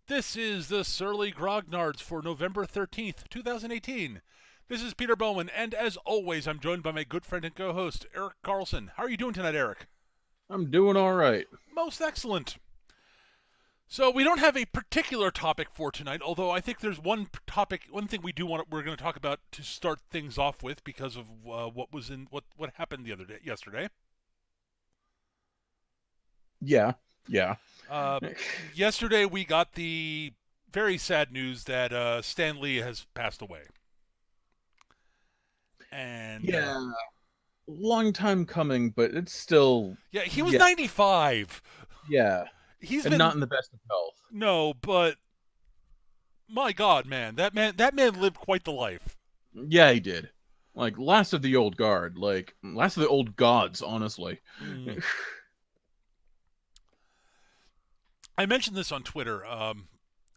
This is the Surly Grognards for November 13th, 2018. This is Peter Bowman, and as always, I'm joined by my good friend and co host, Eric Carlson. How are you doing tonight, Eric? I'm doing all right. Most excellent. So, we don't have a particular topic for tonight, although I think there's one thing we're going to talk about to start things off with because of what happened yesterday. Yeah, yeah, Uh, Yesterday, we got the very sad news that Stan Lee has passed away. And yeah. Long time coming, but it's still, yeah, he was yeah, 95. yeah, He's and not been in the best of health. no, but my God, man, that man lived quite the life. Yeah, he did. Like last of the old guard, like last of the old gods, honestly. Mm. I mentioned this on Twitter.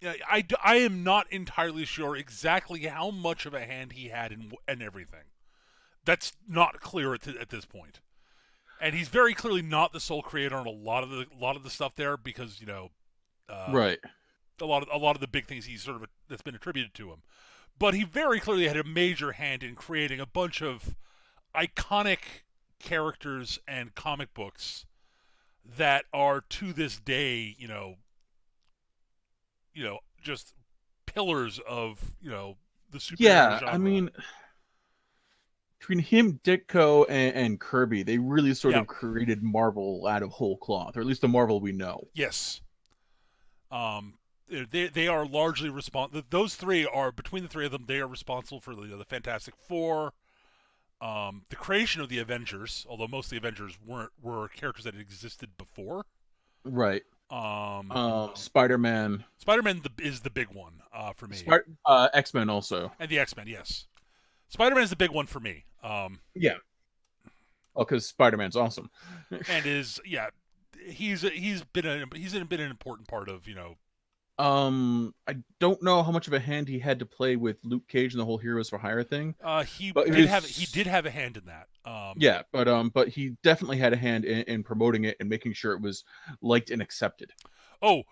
Yeah, I am not entirely sure exactly how much of a hand he had in everything. That's not clear at this point. And he's very clearly not the sole creator on a lot of the stuff there because uh, Right. a lot of the big things that's been attributed to him. But he very clearly had a major hand in creating a bunch of iconic characters and comic books that are to this day, just pillars of the superhero Yeah, I genre. mean, between him, Ditko, and Kirby, they really sort Yeah. of created Marvel out of whole cloth, or at least the Marvel we know. Yes. Um, they are largely responsible. Those three are between the three of them. They are responsible for the Fantastic Four, the creation of the Avengers. Although most of the Avengers were characters that had existed before. Right. Um, Spider-Man, Spider-Man is the big one for me, X-Men also. and the X-Men. Yes, Spider-Man is the big one for me. Yeah. Oh, because Spider-Man's awesome. And is yeah, he's been an important part of I don't know how much of a hand he had to play with Luke Cage and the whole Heroes for Hire thing, he but it did was have a hand in that. yeah, but he definitely had a hand in promoting it and making sure it was liked and accepted.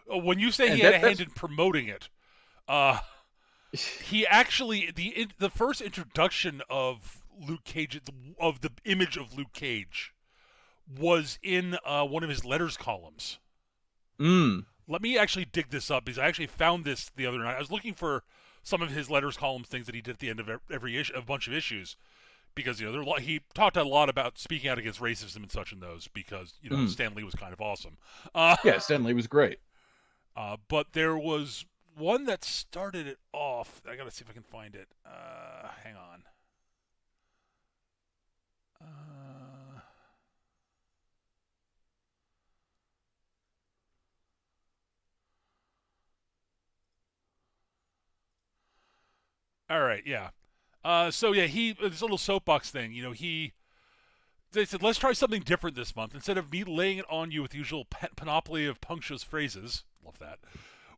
When you say he And had a hand that's in promoting it, uh, he actually the first introduction of Luke Cage of the image of Luke Cage was in one of his letters columns. mm, Let me actually dig this up because I actually found this the other night. I was looking for some of his letters columns things that he did at the end of every issue, a bunch of issues, because he talked a lot about speaking out against racism and such in those because mm. Stan Lee was kind of awesome. Uh, Yeah, Stanley was great. but there was one that started it off. I gotta see if I can find it. Hang on. Uh, all right, yeah. So yeah, he this little soapbox thing. They said let's try something different this month. Instead of me laying it on you with the usual panoply of punctuous phrases, love that.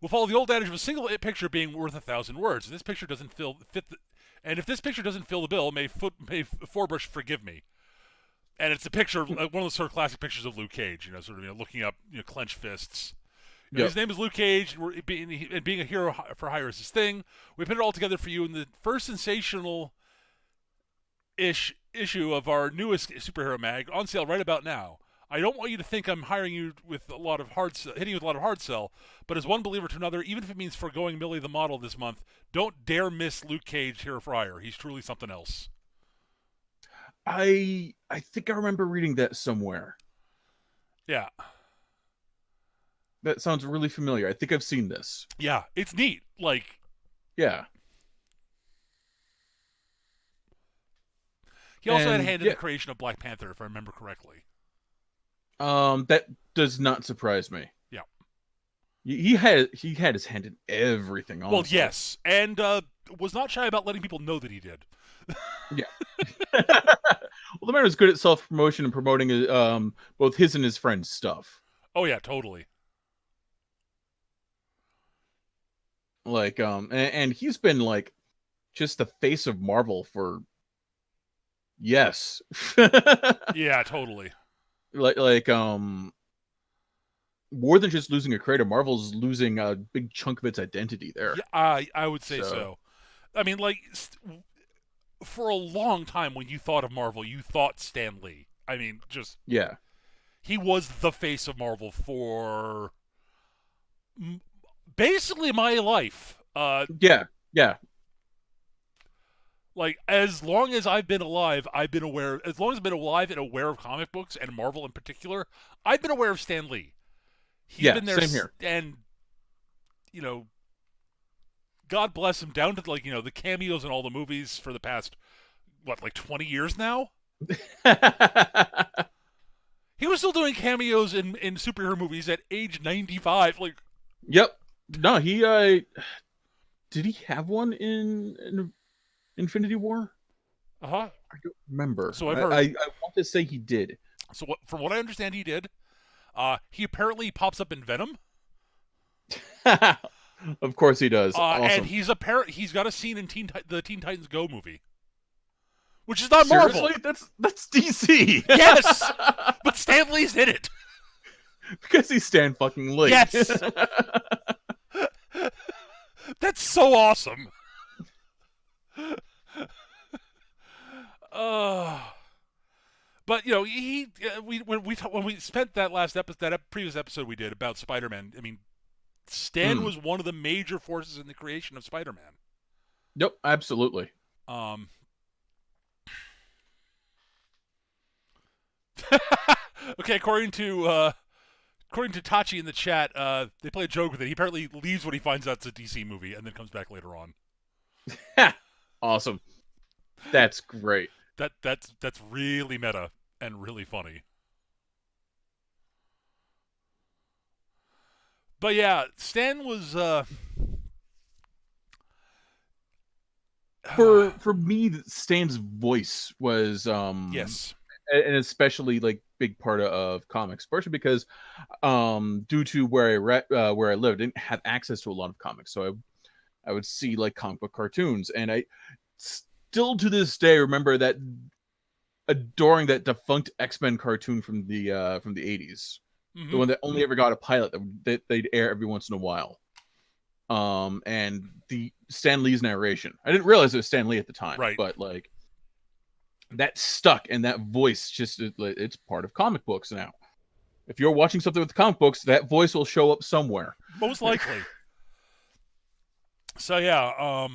We'll follow the old adage of a single picture being worth 1,000 words. And if this picture doesn't fill the bill, may Forbush forgive me. And it's a picture, one of those sort of classic pictures of Luke Cage, looking up, clenched fists. Yep. His name is Luke Cage, and being a hero for hire is his thing. We put it all together for you in the first sensational issue of our newest superhero mag on sale right about now. I don't want you to think I'm hiring you with a lot of hitting you with a lot of hard sell, but as one believer to another, even if it means foregoing Millie the model this month, don't dare miss Luke Cage here for hire. He's truly something else. I think I remember reading that somewhere. Yeah, That sounds really familiar. I think I've seen this. yeah, it's neat. Like Yeah. he also had a And hand in yeah, the creation of Black Panther, if I remember correctly. that does not surprise me. Yeah. He had his hand in everything, Well, honestly. yes, and was not shy about letting people know that he did. Yeah. Well, the man was good at self promotion and promoting both his and his friends' stuff. Oh yeah, totally. And he's been like just the face of Marvel for yes. Yeah, totally. like like um more than just losing a creator, Marvel's losing a big chunk of its identity there. Yeah, I would say So so. I mean, like, for a long time, when you thought of Marvel, you thought Stan Lee. I mean, just yeah, he was the face of Marvel for basically my life. yeah, yeah. Like, as long as I've been alive, I've been aware. As long as I've been alive and aware of comic books and Marvel in particular, I've been aware of Stan Lee. He's Yeah, been there, same here. and you know, God bless him. Down to, like, the cameos in all the movies for the past, what, like 20 years now. He was still doing cameos in superhero movies at age 95. Like, Yep. No, he did he have one in Infinity War? uh-huh. I don't remember. So I've I, heard. I, I want to say he did. So from what I understand, he did. He apparently pops up in Venom. Of course he does. And Awesome. he's got a scene in the Teen Titans Go movie, which is not Marvel. Seriously? That's DC. Yes, but Stan Lee's in it. Because he's Stan fucking Lee. Yes, that's so awesome. But when we spent that last episode, that previous episode we did about Spider-Man, I mean, Stan was one of the major forces in the creation of Spider-Man. Yep, absolutely. Okay, according to Tachi in the chat, they play a joke with it. He apparently leaves when he finds out it's a DC movie, and then comes back later on. Awesome. That's great. That's really meta and really funny. But yeah, Stan was for me, Stan's voice was yes, an especially like big part of comics, especially because due to where I lived, I didn't have access to a lot of comics, so I would see like comic book cartoons, and I still to this day remember that adoring that defunct X-Men cartoon from the 80s. Mm-hmm. The one that only ever got a pilot that they'd air every once in a while. And the Stan Lee's narration. I didn't realize it was Stan Lee at the time, right? But like that stuck, and that voice it's part of comic books now. If you're watching something with comic books, that voice will show up somewhere. Most likely. So yeah,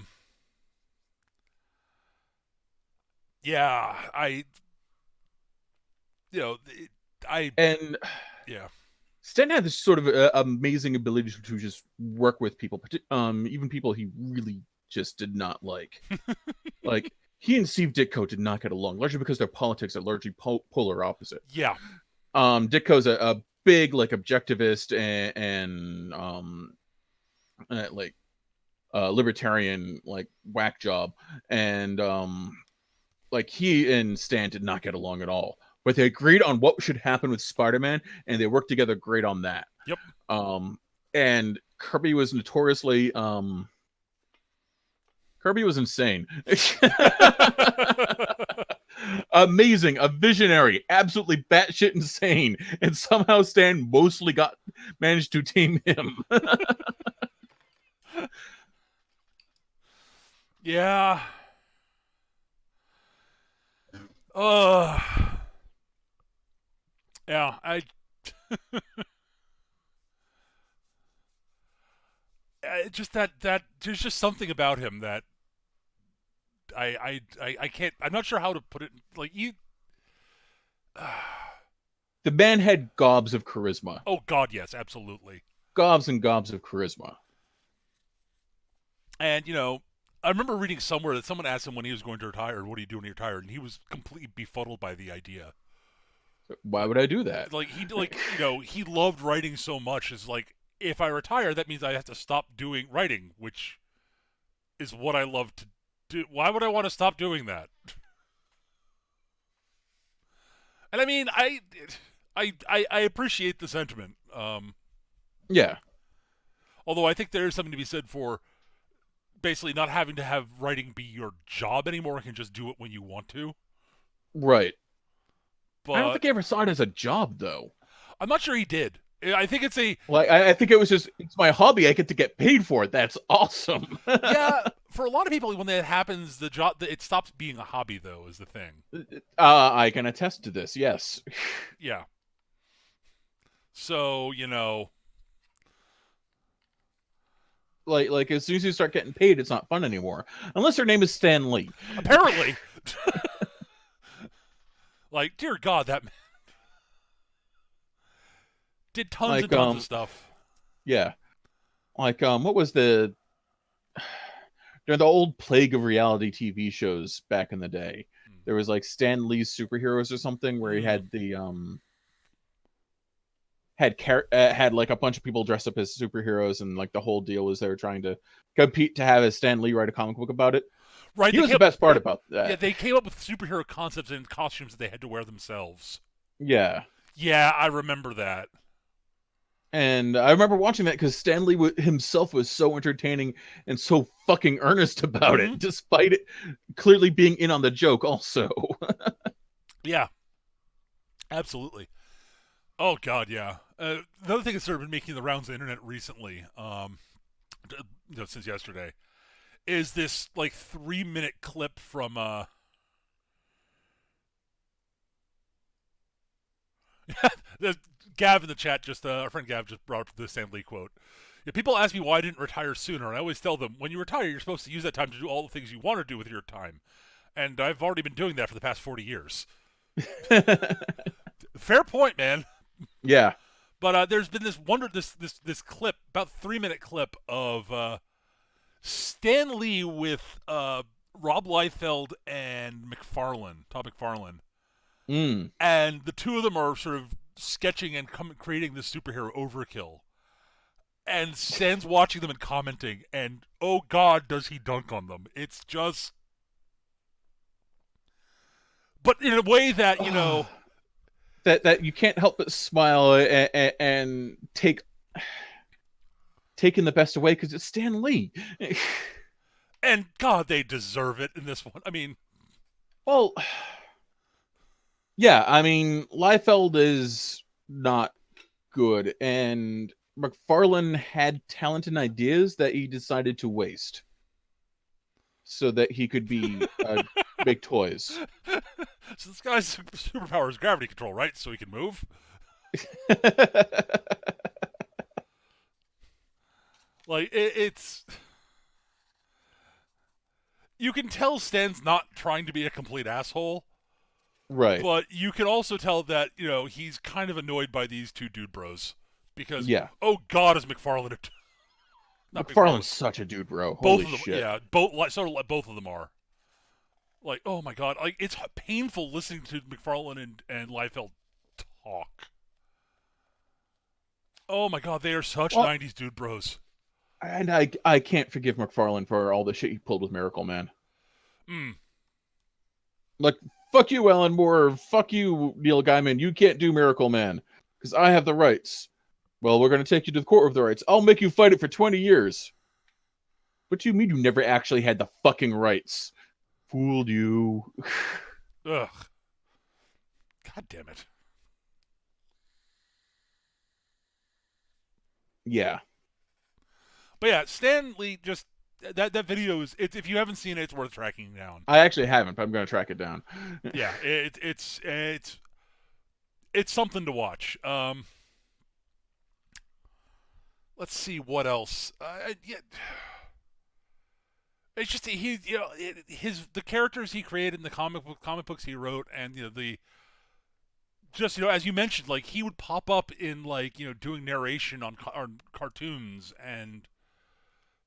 yeah. Stan had this sort of amazing ability to just work with people, even people he really just did not like. Like, he and Steve Ditko did not get along, largely because their politics are largely polar opposite. Yeah. Ditko's a big, like, objectivist and like, libertarian, like, whack job. And, like, he and Stan did not get along at all. But they agreed on what should happen with Spider-Man, and they worked together great on that. Yep. And Kirby was notoriously Kirby was insane. Amazing, a visionary, absolutely batshit insane, and somehow Stan mostly managed to tame him. Yeah. Yeah, just that there's just something about him that I can't. I'm not sure how to put it. Like, you. The man had gobs of charisma. Oh God, yes, absolutely. Gobs and gobs of charisma. And I remember reading somewhere that someone asked him when he was going to retire, "What are you doing when you retire?" And he was completely befuddled by the idea. Why would I do that? Like, he loved writing so much. It's like, if I retire, that means I have to stop doing writing, which is what I love to do. Why would I want to stop doing that? And I mean, I appreciate the sentiment. Yeah. Although I think there is something to be said for basically not having to have writing be your job anymore. You can just do it when you want to. Right. But I don't think he ever saw it as a job, though. I'm not sure he did. I think it's a Like I think it was just it's my hobby. I get to get paid for it. That's awesome. yeah. For a lot of people, when that happens, the job it stops being a hobby. Though is the thing. I can attest to this. Yes. Yeah. So Like as soon as you start getting paid, it's not fun anymore. Unless her name is Stan Lee. apparently, like dear God, that man did tons and Like tons of stuff. yeah. Like what was the during the old plague of reality TV shows back in the day? There was like Stan Lee's Superheroes or something where he had the had like a bunch of people dressed up as superheroes, and like the whole deal was they were trying to compete to have a Stan Lee write a comic book about it. Right? He was the best part about Yeah, that. they came up with superhero concepts and costumes that they had to wear themselves. Yeah. Yeah, I remember that. And I remember watching that because Stan Lee himself was so entertaining and so fucking earnest about it, despite it clearly being in on the joke also. Yeah, absolutely. Oh God, yeah. Another thing that's sort of been making the rounds on the internet recently, since yesterday, is this like 3-minute clip from the Gav in the chat. Just our friend Gav just brought up the Stan Lee quote. Yeah, people ask me why I didn't retire sooner, and I always tell them when you retire, you're supposed to use that time to do all the things you want to do with your time, and I've already been doing that for the past 40 years. Fair point, man. Yeah. But there's been this clip, about 3-minute clip of Stan Lee with Rob Liefeld and Todd McFarlane, and the two of them are sort of sketching and creating this superhero Overkill, and Stan's watching them and commenting, and oh God, does he dunk on them? It's just, but in a way that that you can't help but smile and take in the best away because it's Stan Lee. And God, they deserve it in this one. I mean, well, yeah, I mean, Liefeld is not good, and McFarlane had talent and ideas that he decided to waste so that he could be make toys. So this guy's superpower is gravity control, right? So he can move. Like it's, you can tell Stan's not trying to be a complete asshole, right? but you can also tell that he's kind of annoyed by these two dude bros because oh God, is McFarlane not McFarlane's such a dude bro. Holy shit! Yeah, both of them are. Like, oh my God, like it's painful listening to McFarlane and Liefeld talk. Oh my God, they are such 90s dude bros. And I can't forgive McFarlane for all the shit he pulled with Miracle Man. Like, fuck you, Alan Moore. Fuck you, Neil Gaiman. You can't do Miracle Man because I have the rights. Well, we're going to take you to the court of the rights. I'll make you fight it for 20 years. What do you mean you never actually had the fucking rights? Fooled you. Ugh. God damn it. Yeah. But yeah, Stan Lee just that video is if you haven't seen it, it's worth tracking down. I actually haven't, but I'm going to track it down. Yeah, it's something to watch. Let's see what else. It's just the characters he created in the comic books he wrote, and the just as you mentioned, like he would pop up in like doing narration on cartoons and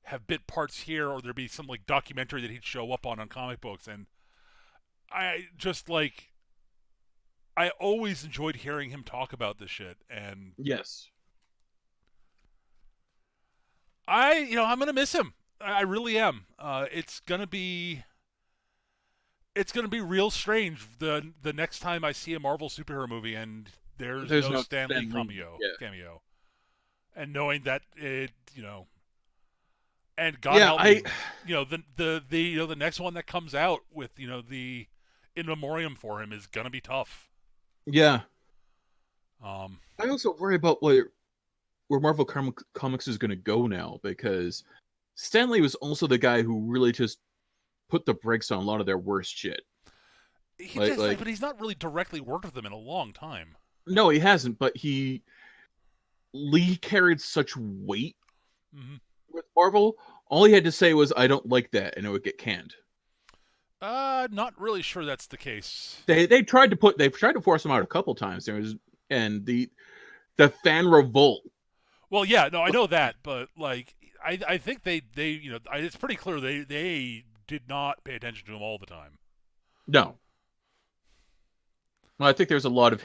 have bit parts here, or there'd be some like documentary that he'd show up on comic books, and I just like I always enjoyed hearing him talk about this shit, and yes, I'm gonna miss him. I really am. It's gonna be real strange the next time I see a Marvel superhero movie and there's no Stan Lee cameo, and knowing that it and God help me, the next one that comes out with the in memoriam for him is gonna be tough. Yeah. I also worry about like Marvel Comics is going to go now, because Stan Lee was also the guy who really just put the brakes on a lot of their worst shit. But he's not really directly worked with them in a long time. No, he hasn't, but Lee carried such weight Mm-hmm. with Marvel. All he had to say was, "I don't like that," and it would get canned. Not really sure that's the case. They've tried to force him out a couple times. And the fan revolt. Well, yeah, no, I know that, but like, I think they it's pretty clear they did not pay attention to him all the time. No, well, I think there's a lot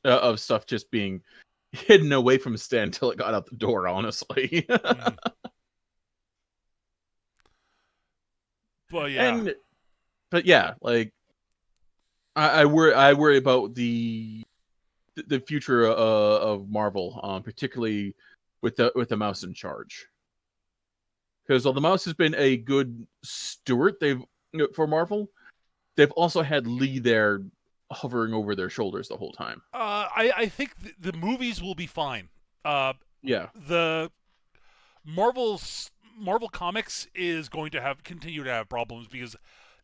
of stuff just being hidden away from Stan until it got out the door. Honestly, Mm. But yeah, but yeah, like I worry about the future of Marvel, particularly with the mouse in charge. Because while the mouse has been a good steward, for Marvel, they've also had Lee there hovering over their shoulders the whole time. I think the movies will be fine. Yeah. The Marvel Comics is going to continue to have problems because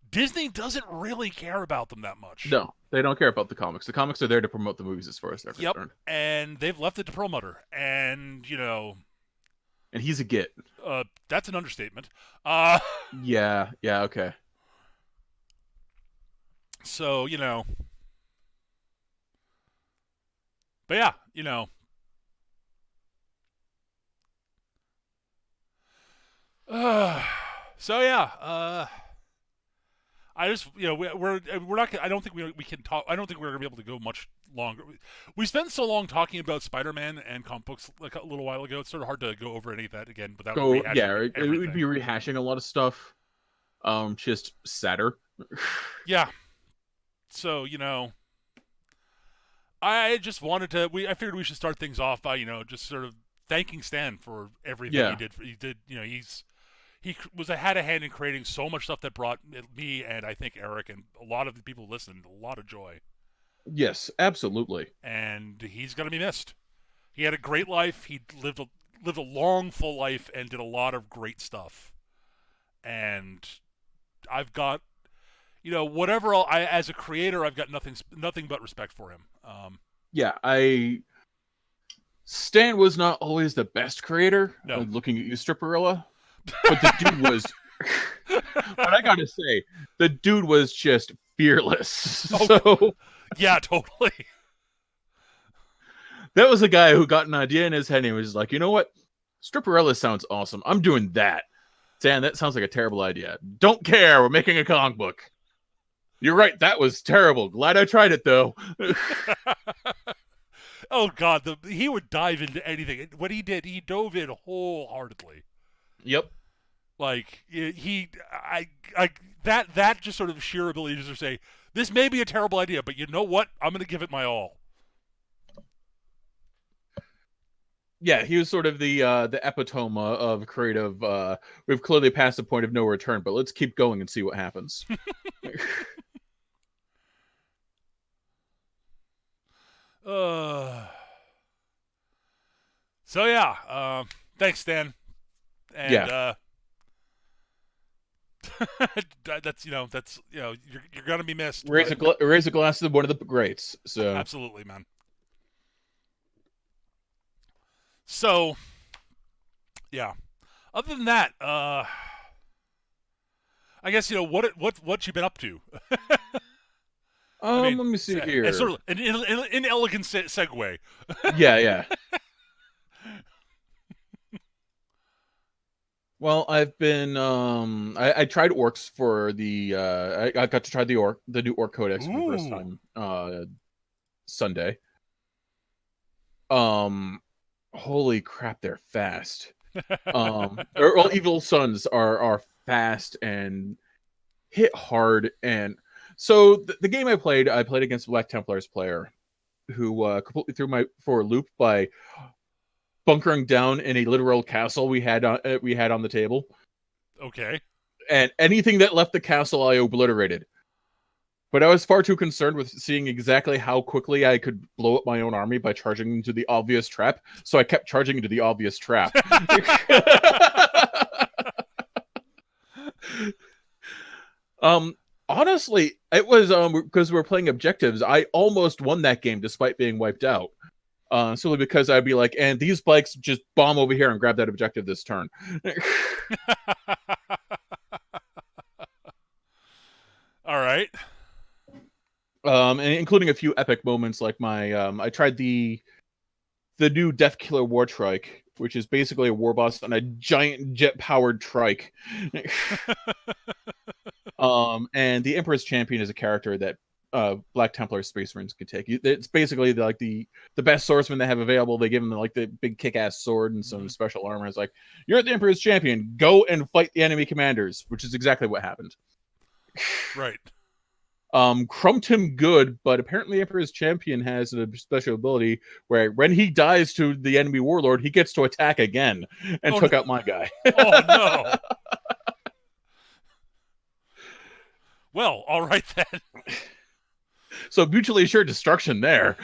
Disney doesn't really care about them that much. No, they don't care about the comics. The comics are there to promote the movies, as far as they're concerned. And they've left it to Perlmutter, and and he's a git. That's an understatement. Yeah, okay. So but yeah, so yeah, I just we're not. I don't think we can talk. I don't think we're gonna be able to go much longer. We spent so long talking about Spider-Man and comic books like a little while ago. It's sort of hard to go over any of that again without rehashing it would be rehashing a lot of stuff. Just sadder. Yeah. So I just wanted to. I figured we should start things off by just sort of thanking Stan for everything he did. He did. He had a hand in creating so much stuff that brought me and I think Eric and a lot of the people who listened a lot of joy. Yes, absolutely. And he's gonna be missed. He had a great life. He lived a long, full life and did a lot of great stuff. And I've got, whatever as a creator, I've got nothing but respect for him. Stan was not always the best creator. No. Looking at you, Stripperella. But the dude was. But I gotta say, the dude was just fearless. Oh, so yeah, totally. That was a guy who got an idea in his head and he was like, you know what? Stripperella sounds awesome. I'm doing that. Dan, that sounds like a terrible idea. Don't care. We're making a comic book. You're right. That was terrible. Glad I tried it, though. Oh, God. He would dive into anything. What he did, he dove in wholeheartedly. Yep. Like, that just sort of sheer ability to say, this may be a terrible idea, but you know what? I'm going to give it my all. Yeah, he was sort of the epitome of creative. We've clearly passed the point of no return, but let's keep going and see what happens. So yeah, thanks, Stan. And yeah. that's you're gonna be missed. Raise a glass to one of the greats. So absolutely, man. So yeah. Other than that, I guess what you been up to. Let me see here. It's sort of an inelegant segue. Yeah. Well, I've been I tried orcs for the I got to try the new orc codex for the first time Sunday. Holy crap, they're fast. Evil Sons are fast and hit hard, and so the game I played against a Black Templars player who completely threw my for a loop by bunkering down in a literal castle we had on the table. Okay. And anything that left the castle, I obliterated. But I was far too concerned with seeing exactly how quickly I could blow up my own army by charging into the obvious trap, so I kept charging into the obvious trap. um, honestly, it was because we were playing objectives. I almost won that game despite being wiped out. Simply because I'd be like, and these bikes just bomb over here and grab that objective this turn. All right. And including a few epic moments like my I tried the new Death Killer War Trike, which is basically a war boss on a giant jet powered trike. And the Emperor's Champion is a character that Black Templar Space Marines can take. It's basically the best swordsman they have available. They give him like the big kick-ass sword and some special armor. It's like, you're the Emperor's Champion, go and fight the enemy commanders, which is exactly what happened. Right. Crumped him good, but apparently Emperor's Champion has a special ability where when he dies to the enemy warlord, he gets to attack again and took out my guy. Oh no. Well, all right then. So mutually assured destruction there.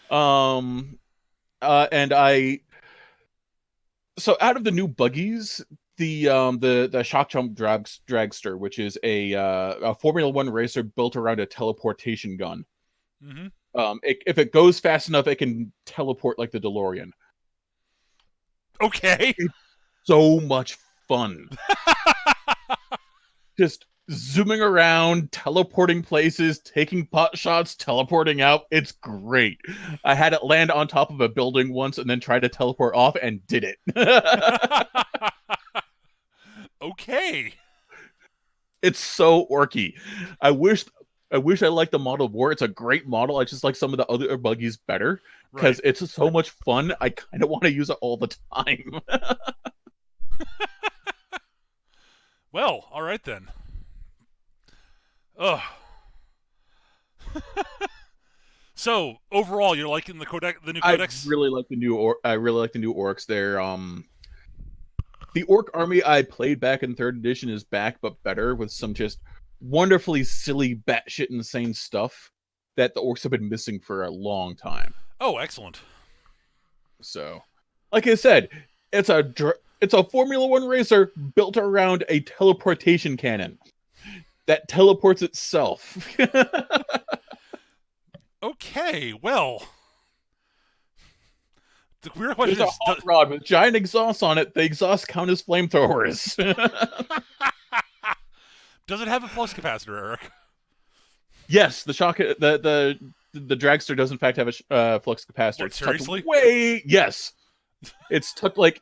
And so out of the new buggies, the shock jump dragster, which is a Formula One racer built around a teleportation gun. Mm-hmm. If it goes fast enough, it can teleport like the DeLorean. Okay. It's so much fun. Just zooming around, teleporting places, taking pot shots, teleporting out. It's great. I had it land on top of a building once and then try to teleport off and did it. Okay. It's so orky. I wish I liked the model more. It's a great model. I just like some of the other buggies better because it's so much fun. I kind of want to use it all the time. Well, all right then. Ugh. So overall, you're liking the new codex? I really like the new orcs. They're the orc army I played back in 3rd edition is back, but better with some just wonderfully silly, batshit insane stuff that the orcs have been missing for a long time. Oh, excellent. So, like I said, it's a Formula One racer built around a teleportation cannon that teleports itself. Okay, well, the weird question There's is, a hot rod with giant exhausts on it. The exhausts count as flamethrowers. does it have a flux capacitor, Eric? Yes, the dragster does in fact have a flux capacitor. What, it's seriously? Yes. It's tucked like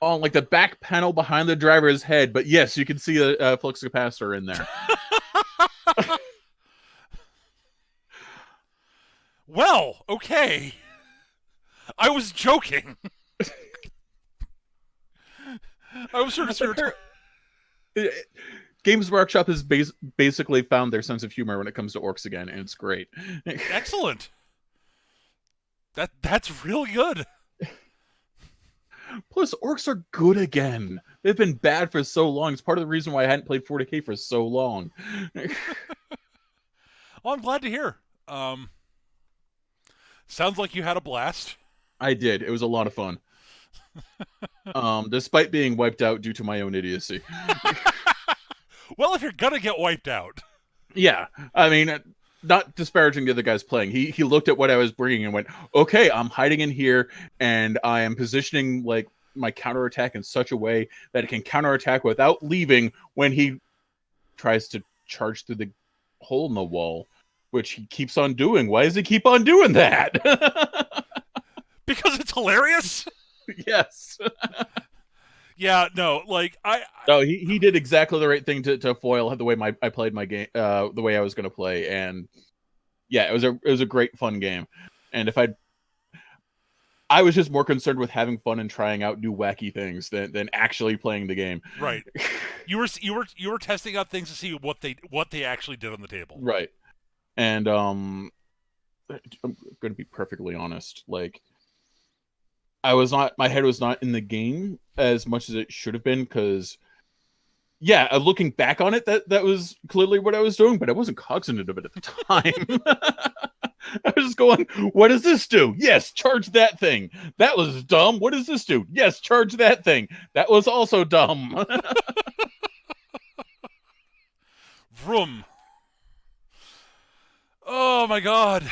on like the back panel behind the driver's head, but yes, you can see a flux capacitor in there. Well, okay. I was joking. I was sort of Games Workshop has basically found their sense of humor when it comes to orcs again, and it's great. Excellent. That's really good. Plus, orcs are good again. They've been bad for so long. It's part of the reason why I hadn't played 40k for so long. Well, I'm glad to hear. Sounds like you had a blast. I did. It was a lot of fun. Despite being wiped out due to my own idiocy. Well, if you're gonna get wiped out. Yeah. I mean, not disparaging the other guys playing. He looked at what I was bringing and went, okay, I'm hiding in here, and I am positioning like my counterattack in such a way that it can counterattack without leaving when he tries to charge through the hole in the wall, which he keeps on doing. Why does he keep on doing that? Because it's hilarious? Yes. Yeah, no, like No, he did exactly the right thing to foil the way I played my game, the way I was going to play, and yeah, it was a great fun game. And if I was just more concerned with having fun and trying out new wacky things than actually playing the game. Right. You were testing out things to see what they actually did on the table. Right. And I'm going to be perfectly honest, like my head was not in the game as much as it should have been, because yeah, looking back on it, that was clearly what I was doing, but I wasn't cognizant of it at the time. I was just going, what does this do? Yes, charge that thing. That was dumb. What does this do? Yes, charge that thing. That was also dumb. Vroom. Oh my god.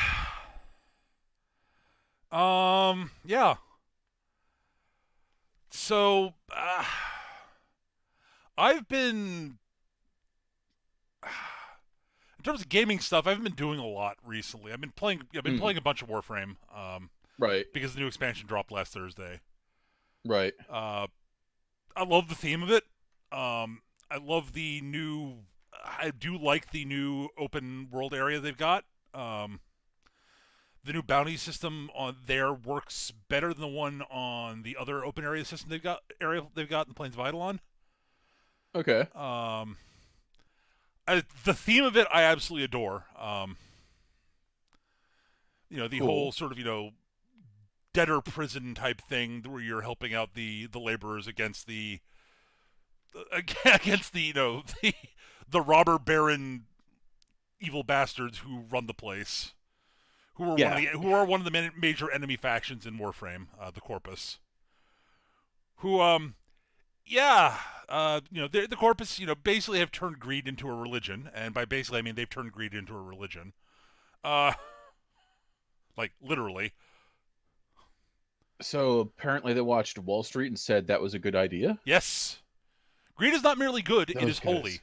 Yeah. So, I've been in terms of gaming stuff, I haven't been doing a lot recently. I've been playing a bunch of Warframe, Right, because the new expansion dropped last Thursday. right. Uh, I love the theme of it. I love the new. I do like the new open world area they've got. The new bounty system on there works better than the one on the other open area system they've got in Plains of Eidolon. Okay, The theme of it I absolutely adore. The whole cool. sort of debtor prison type thing where you're helping out the laborers against the against the the robber baron evil bastards who run the place, Yeah. who are one of the major enemy factions in Warframe, the Corpus. Who yeah, the Corpus basically have turned greed into a religion, and by basically I mean they've turned greed into a religion. Uh, like literally. So apparently they watched Wall Street and said that was a good idea. Yes, greed is not merely good; it Those is holy. guys.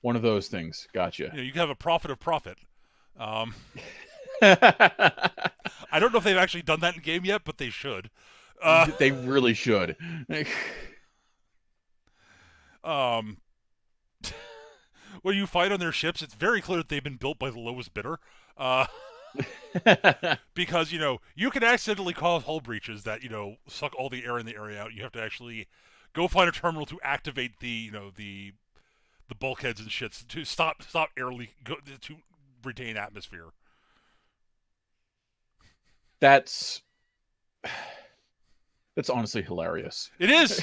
One of those things. Gotcha. You can have a profit of profit. Um, I don't know if they've actually done that in game yet, but they should. They really should. Um, when you fight on their ships, it's very clear that they've been built by the lowest bidder. Because you can accidentally cause hull breaches that suck all the air in the area out. You have to actually go find a terminal to activate the bulkheads and shits to stop air leak to retain atmosphere. That's honestly hilarious. It is.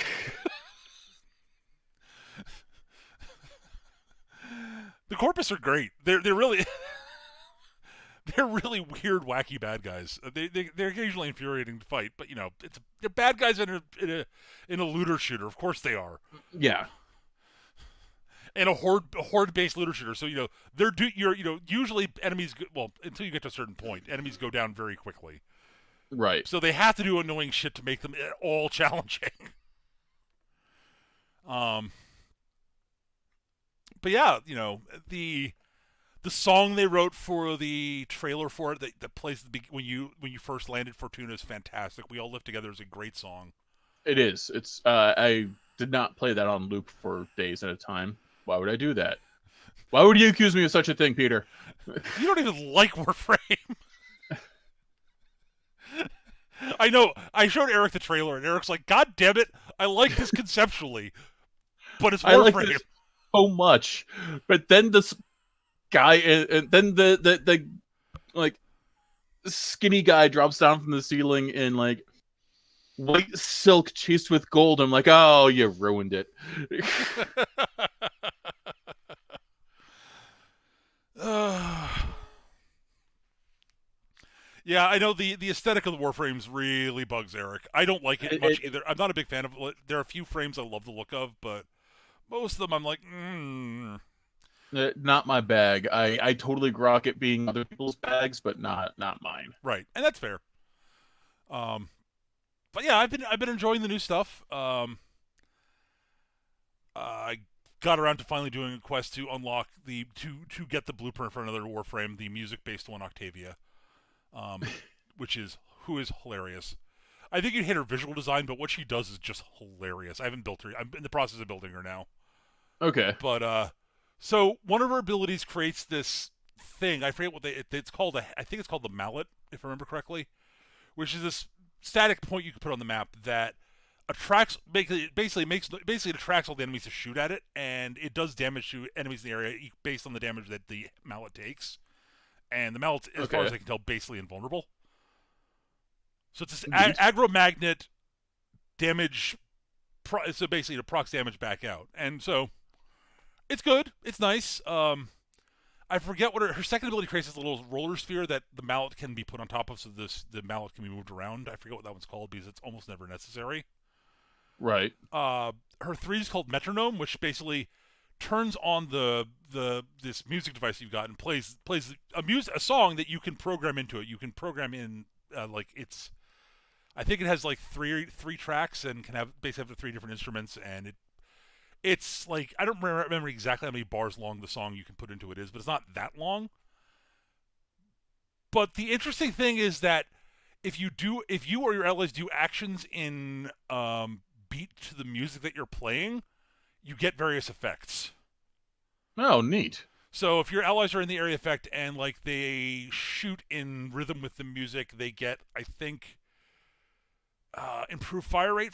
The Corpus are great. They're really they're really weird, wacky bad guys. They're occasionally infuriating to fight, but they're bad guys in a looter shooter. Of course they are. Yeah. And a horde based looter shooter. So you're usually enemies. Well, until you get to a certain point, enemies go down very quickly. Right. So they have to do annoying shit to make them at all challenging. But yeah, the song they wrote for the trailer for it that plays when you first landed Fortuna is fantastic. We All Live Together is a great song. It is. It's I did not play that on loop for days at a time. Why would I do that? Why would you accuse me of such a thing, Peter? You don't even like Warframe. I know. I showed Eric the trailer, and Eric's like, "God damn it! I like this conceptually, but it's Warframe." I like this so much, but then this guy, and then the like skinny guy drops down from the ceiling in like white silk chased with gold. I'm like, oh, you ruined it. Yeah, I know the aesthetic of the Warframes really bugs Eric. I don't like it much either. I'm not a big fan of it. There are a few frames I love the look of, but most of them I'm like, Not my bag. I totally grok it being other people's bags, but not mine. right, and that's fair. But yeah, I've been enjoying the new stuff. I got around to finally doing a quest to unlock to get the blueprint for another Warframe, the music based one, Octavia, which is hilarious. I think you'd hate her visual design, but what she does is just hilarious. I haven't built her. I'm in the process of building her now. Okay. But so one of her abilities creates this thing. I forget what it's called. I think it's called the mallet, if I remember correctly, which is this static point you can put on the map that attracts basically attracts all the enemies to shoot at it, and it does damage to enemies in the area based on the damage that the mallet takes. And the mallet's, as far as I can tell, basically invulnerable. So it's this aggro magnet damage so basically it procs damage back out, and so it's good. It's nice. I forget what her second ability creates this little roller sphere that the mallet can be put on top of, so the mallet can be moved around. I forget what that one's called because it's almost never necessary. Right. Her 3 is called metronome, which basically turns on this music device you've got and plays a song that you can program into it. You can program in like it's. I think it has like three tracks and can have basically have 3 different instruments, and it's like I don't remember exactly how many bars long the song you can put into it is, but it's not that long. But the interesting thing is that if you or your allies do actions in beat to the music that you're playing, you get various effects. Oh, neat. So if your allies are in the area effect and like they shoot in rhythm with the music, they get, I think, improved fire rate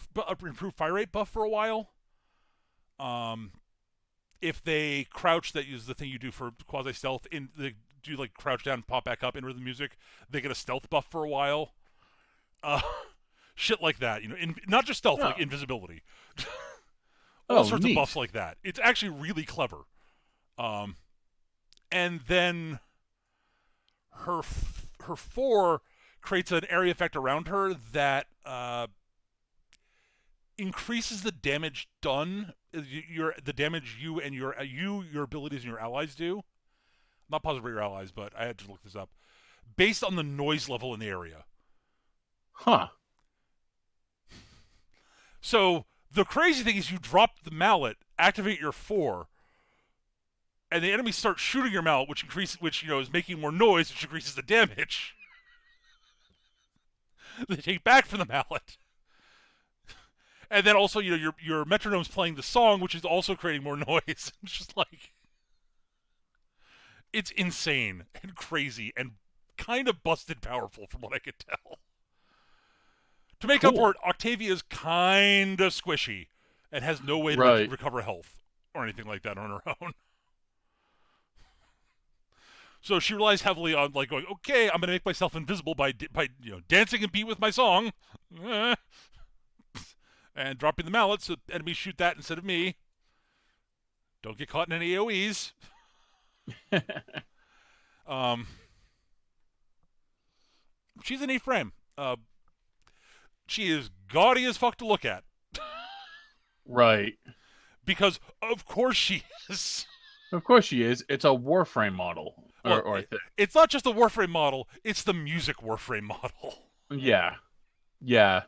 buff for a while. If they crouch, that is the thing you do for quasi stealth. They do like crouch down and pop back up in rhythm music. They get a stealth buff for a while. Shit like that, not just stealth, like invisibility. All sorts of buffs like that. It's actually really clever. And then her 4 creates an area effect around her that increases the damage done, the damage you and your abilities and your allies do. I'm not positive about your allies, but I had to look this up. Based on the noise level in the area. Huh. So the crazy thing is you drop the mallet, activate your 4, and the enemies start shooting your mallet, which is making more noise, which increases the damage. They take back from the mallet. And then also, your metronome's playing the song, which is also creating more noise. It's just like, it's insane and crazy and kind of busted powerful from what I could tell. To make up for it, Octavia's kind of squishy and has no way to recover health or anything like that on her own. So she relies heavily on like going, okay, I'm going to make myself invisible by dancing and beat with my song, and dropping the mallet so enemies shoot that instead of me. Don't get caught in any AOE's. She's an A-frame. She is gaudy as fuck to look at. Right. Because of course she is. Of course she is. It's a Warframe model. It's not just the Warframe model, it's the music Warframe model. Yeah. Yeah.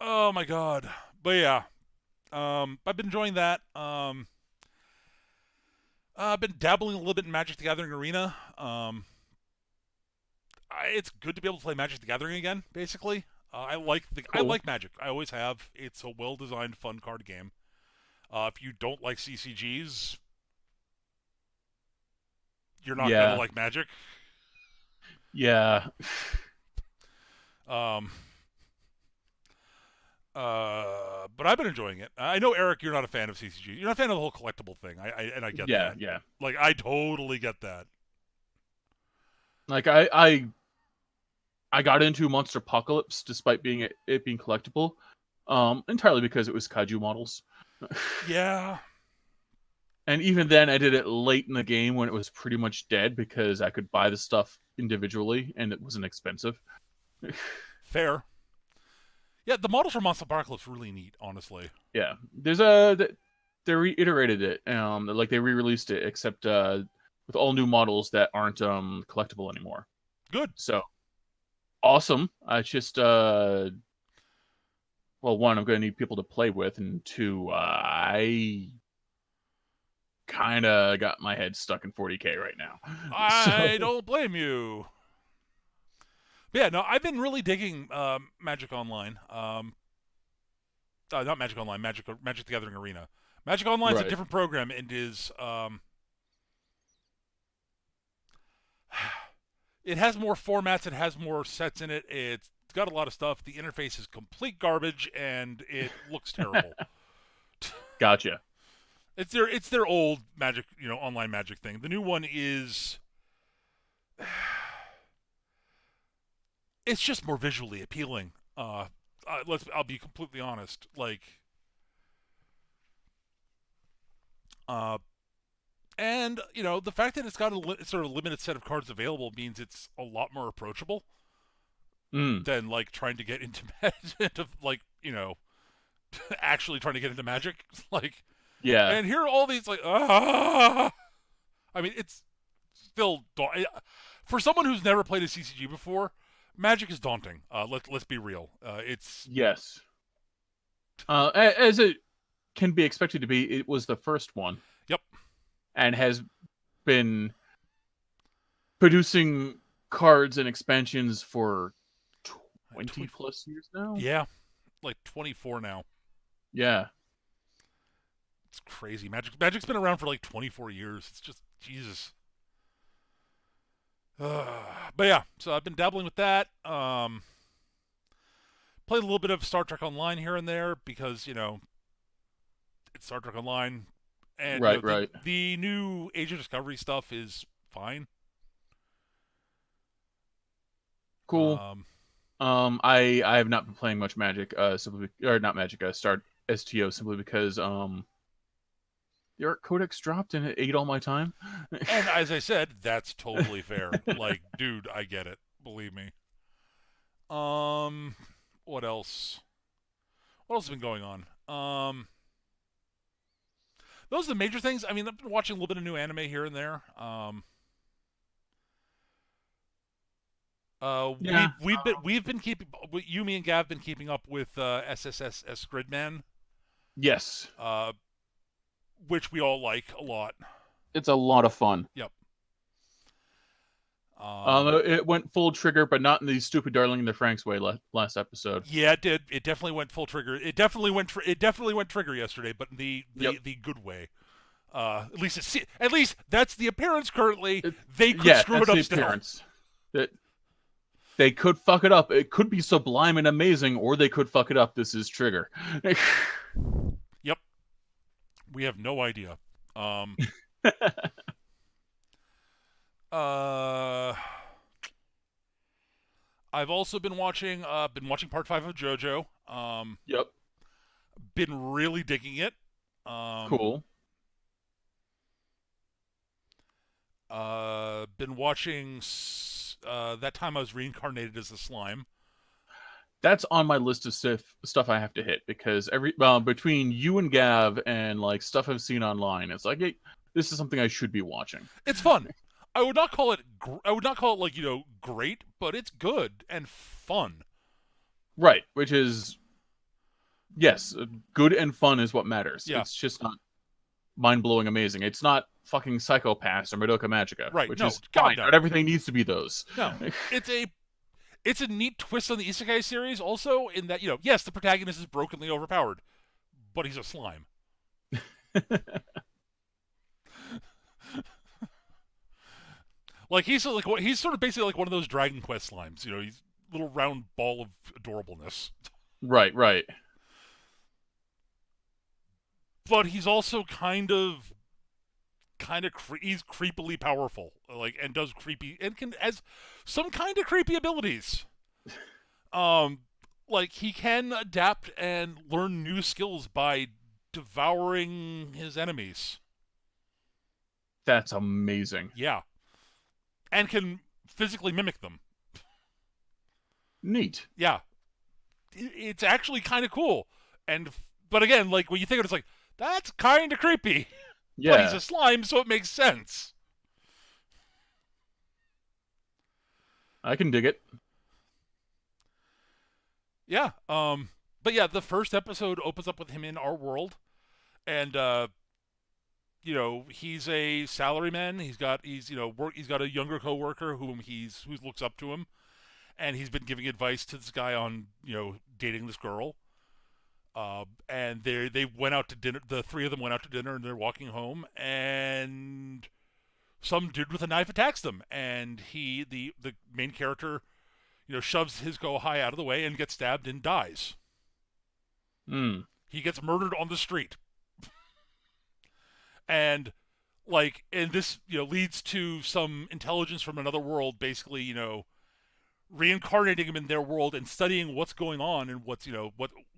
Oh my god. But yeah. I've been enjoying that. I've been dabbling a little bit in Magic the Gathering Arena. It's good to be able to play Magic the Gathering again, basically. I like Magic. I always have. It's a well-designed, fun card game. If you don't like CCGs, you're not going to like Magic. Yeah. But I've been enjoying it. I know, Eric, you're not a fan of CCG. You're not a fan of the whole collectible thing. I get that. Yeah. Like, I totally get that. Like, I got into Monster Apocalypse despite it being collectible, entirely because it was kaiju models. Yeah. And even then, I did it late in the game when it was pretty much dead because I could buy the stuff individually and it wasn't expensive. Fair. Yeah, the models for Monster Apocalypse are really neat, honestly. Yeah, there's they reiterated it, like they re-released it, except with all new models that aren't collectible anymore. Good. So awesome. I just well, one, I'm going to need people to play with, and two, I kind of got my head stuck in 40K right now. I don't blame you. But yeah, no, I've been really digging Magic Online. Not Magic Online, Magic the Gathering Arena. Magic Online is a different program and is it has more formats, it has more sets in it. It's got a lot of stuff. The interface is complete garbage and it looks terrible. Gotcha. It's their old Magic, online Magic thing. The new one is it's just more visually appealing. I'll be completely honest. Like, uh, and the fact that it's got sort of limited set of cards available means it's a lot more approachable Mm. than like trying to get into into like actually trying to get into Magic. Like, Yeah. and here are all these like I mean, it's still for someone who's never played a CCG before. Magic is daunting. Let's be real. It's Yes. As it can be expected to be, it was the first one Yep. and has been producing cards and expansions for 20 plus years now. Yeah, like 24 now. Yeah. It's crazy. Magic's been around for like 24 years. It's just Jesus. But yeah, so I've been dabbling with that. Played a little bit of Star Trek Online here and there because it's Star Trek Online, and Right, right. the new Age of Discovery stuff is fine. Cool. I have not been playing much Magic, simply or not Magic, Start STO simply because the Art Codex dropped and it ate all my time. And as I said, that's totally fair. Like, dude, I get it. Believe me. What else? What else has been going on? Those are the major things. I mean, I've been watching a little bit of new anime here and there. Yeah. We've been keeping you, me, and Gav have been keeping up with SSS Squid, Yes. which we all like a lot. It's a lot of fun. Yep. It went full trigger, but not in the stupid Darling in the Franks way last episode. Yeah, it did. It definitely went full trigger. It definitely went trigger yesterday, but in the good way. At least that's the appearance currently. They could screw it up still. Appearance. They could fuck it up. It could be sublime and amazing, or they could fuck it up. This is trigger. Yep. We have no idea. I've also been watching part 5 of JoJo. Yep. Been really digging it. Cool. Been watching that time I was reincarnated as a slime. That's on my list of stuff I have to hit because between you and Gav and like stuff I've seen online, it's like, hey, this is something I should be watching. It's fun. I would not call it like great, but it's good and fun. Right, which is yes, good and fun is what matters. Yeah. It's just not mind-blowing amazing. It's not fucking Psychopaths or Madoka Magica, right? Which no, is God, fine. no. Not everything needs to be those. No, it's a neat twist on the Isekai series. Also, in that yes, the protagonist is brokenly overpowered, but he's a slime. Like he's sort of basically like one of those Dragon Quest slimes. He's a little round ball of adorableness. Right. But he's also he's creepily powerful, like, and does creepy and has some kind of creepy abilities. Like he can adapt and learn new skills by devouring his enemies. That's amazing. Yeah. And can physically mimic them. Neat. Yeah. It's actually kind of cool. But again, like when you think of it, it's like, that's kind of creepy. Yeah. But he's a slime, so it makes sense. I can dig it. Yeah. But yeah, the first episode opens up with him in our world. And he's a salaryman. He's got a younger coworker who looks up to him, and he's been giving advice to this guy on dating this girl. And they went out to dinner. The three of them went out to dinner, and they're walking home, and some dude with a knife attacks them, and the main character, shoves his go high out of the way and gets stabbed and dies. He gets murdered on the street. And this leads to some intelligence from another world basically reincarnating him in their world and studying what's going on and what's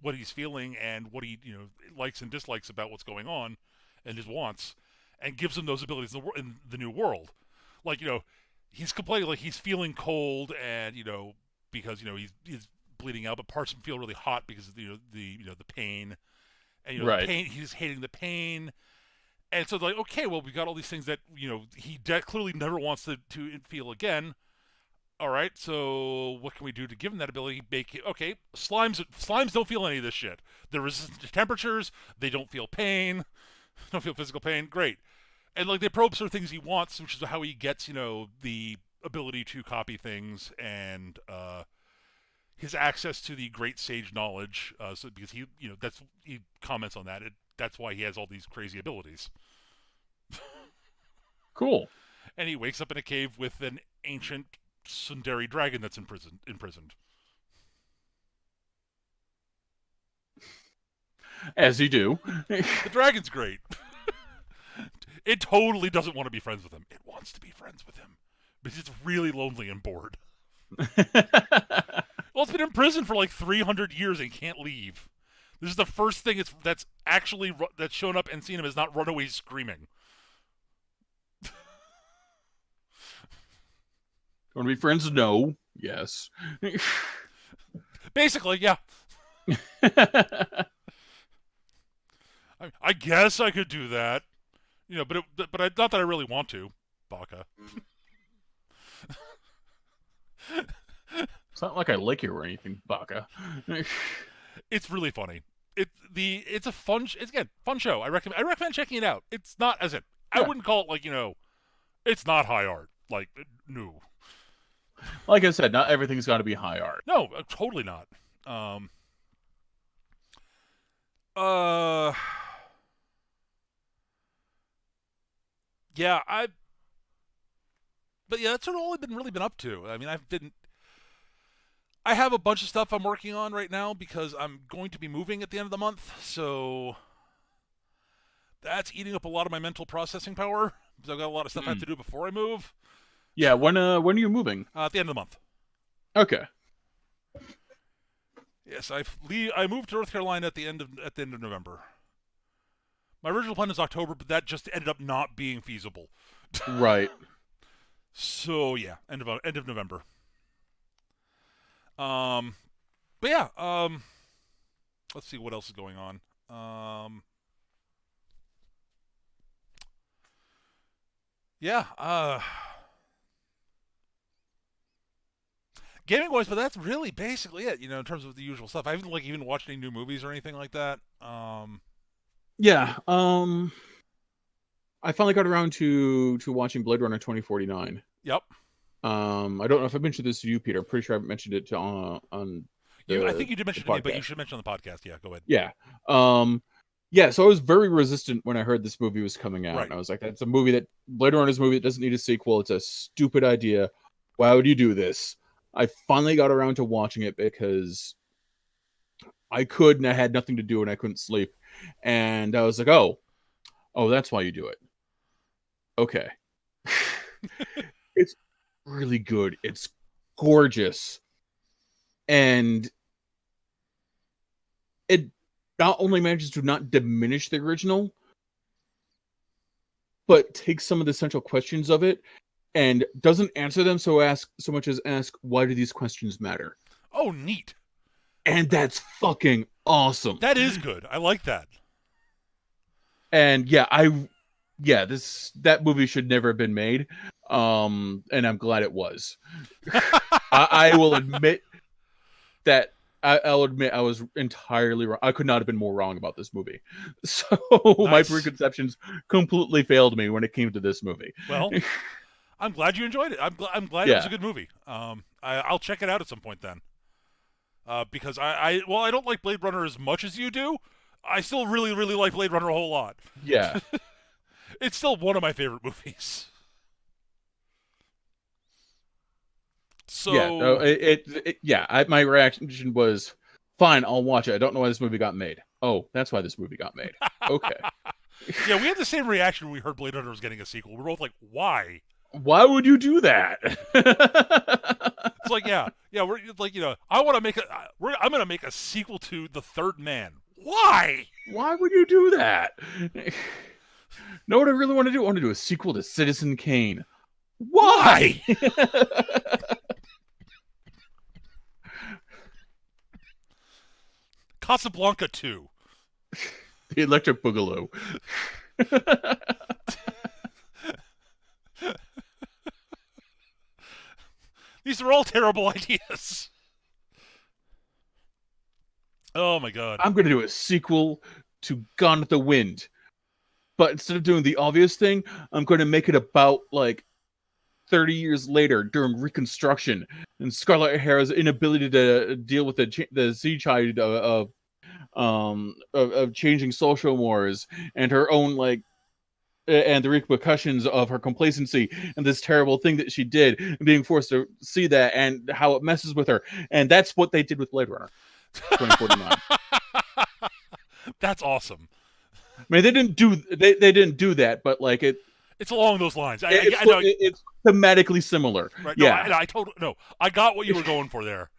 what he's feeling and what he likes and dislikes about what's going on and his wants, and gives him those abilities in the new world. Like he's complaining like he's feeling cold and because he's bleeding out, but parts of him feel really hot because of the pain, and the Right. pain, he's hating the pain. And so like, okay, well, we got all these things that he clearly never wants to feel again. All right, so what can we do to give him that ability? Make it okay. Slimes don't feel any of this shit. They're resistant to temperatures. They don't feel pain. Don't feel physical pain. Great. And like they probe certain things he wants, which is how he gets the ability to copy things and his access to the great sage knowledge. So because he comments on that. That's why he has all these crazy abilities. Cool. And he wakes up in a cave with an ancient Sundari dragon that's imprisoned. As you do. The dragon's great. It totally doesn't want to be friends with him. It wants to be friends with him, but it's really lonely and bored. Well, it's been in prison for like 300 years and can't leave. This is the first thing that's shown up and seen him is not run away screaming. Want to be friends? No. Yes. Basically, yeah. I guess I could do that, but not that I really want to, Baka. It's not like I like you or anything, Baka. It's really funny. It's a fun show. I recommend checking it out. It's not I wouldn't call it like it's not high art. Like no. Like I said, not everything's got to be high art. No, totally not. Yeah, but yeah, that's sort of all I've really been up to. I mean, I have a bunch of stuff I'm working on right now because I'm going to be moving at the end of the month, so that's eating up a lot of my mental processing power because I've got a lot of stuff I have to do before I move. Yeah, when are you moving? At the end of the month. Okay. Yes, I moved to North Carolina at the end of November. My original plan was October, but that just ended up not being feasible. Right. So yeah, end of November. But yeah, let's see what else is going on. Yeah, gaming wise, but that's really basically it. In terms of the usual stuff, I haven't even watched any new movies or anything like that. Yeah. I finally got around to watching Blade Runner 2049. Yep. I don't know if I mentioned this to you, Peter. I'm pretty sure I mentioned it on I think you did mention it to me, but you podcast. should mention on the podcast. Yeah, go ahead. Yeah. Yeah, so I was very resistant when I heard this movie was coming out. Right. And I was like, that's a Blade Runner's movie that doesn't need a sequel. It's a stupid idea. Why would you do this? I finally got around to watching it because I could and I had nothing to do and I couldn't sleep. And I was like, oh, that's why you do it. Okay. It's really good. It's gorgeous. And it not only manages to not diminish the original, but takes some of the central questions of it and doesn't answer them so much as ask, why do these questions matter? Oh, neat. And that's fucking awesome. That is good. I like that. And that movie should never have been made. And I'm glad it was. I will admit that I'll admit I was entirely wrong. I could not have been more wrong about this movie. So my preconceptions completely failed me when it came to this movie. Well, I'm glad you enjoyed it. I'm glad it was a good movie. I'll check it out at some point then. Because I don't like Blade Runner as much as you do. I still really, really like Blade Runner a whole lot. Yeah. It's still one of my favorite movies. So my reaction was, fine, I'll watch it. I don't know why this movie got made. Oh, that's why this movie got made. Okay. Yeah, we had the same reaction when we heard Blade Runner was getting a sequel. We were both like, why? Why would you do that? It's like, yeah. We're like, I want to make I'm gonna make a sequel to The Third Man. Why? Why would you do that? Know what I really want to do? I want to do a sequel to Citizen Kane. Why? Casablanca 2. The Electric Boogaloo. These are all terrible ideas. Oh my god. I'm going to do a sequel to Gone with the Wind. But instead of doing the obvious thing, I'm going to make it about like 30 years later during Reconstruction and Scarlett O'Hara's inability to deal with the sea change of changing social mores and her own like and the repercussions of her complacency and this terrible thing that she did and being forced to see that and how it messes with her. And that's what they did with Blade Runner 2049. That's awesome. I mean, they didn't do that, but like it's along those lines. I know it's thematically similar. Right? Yeah, no, I totally no. I got what you were going for there.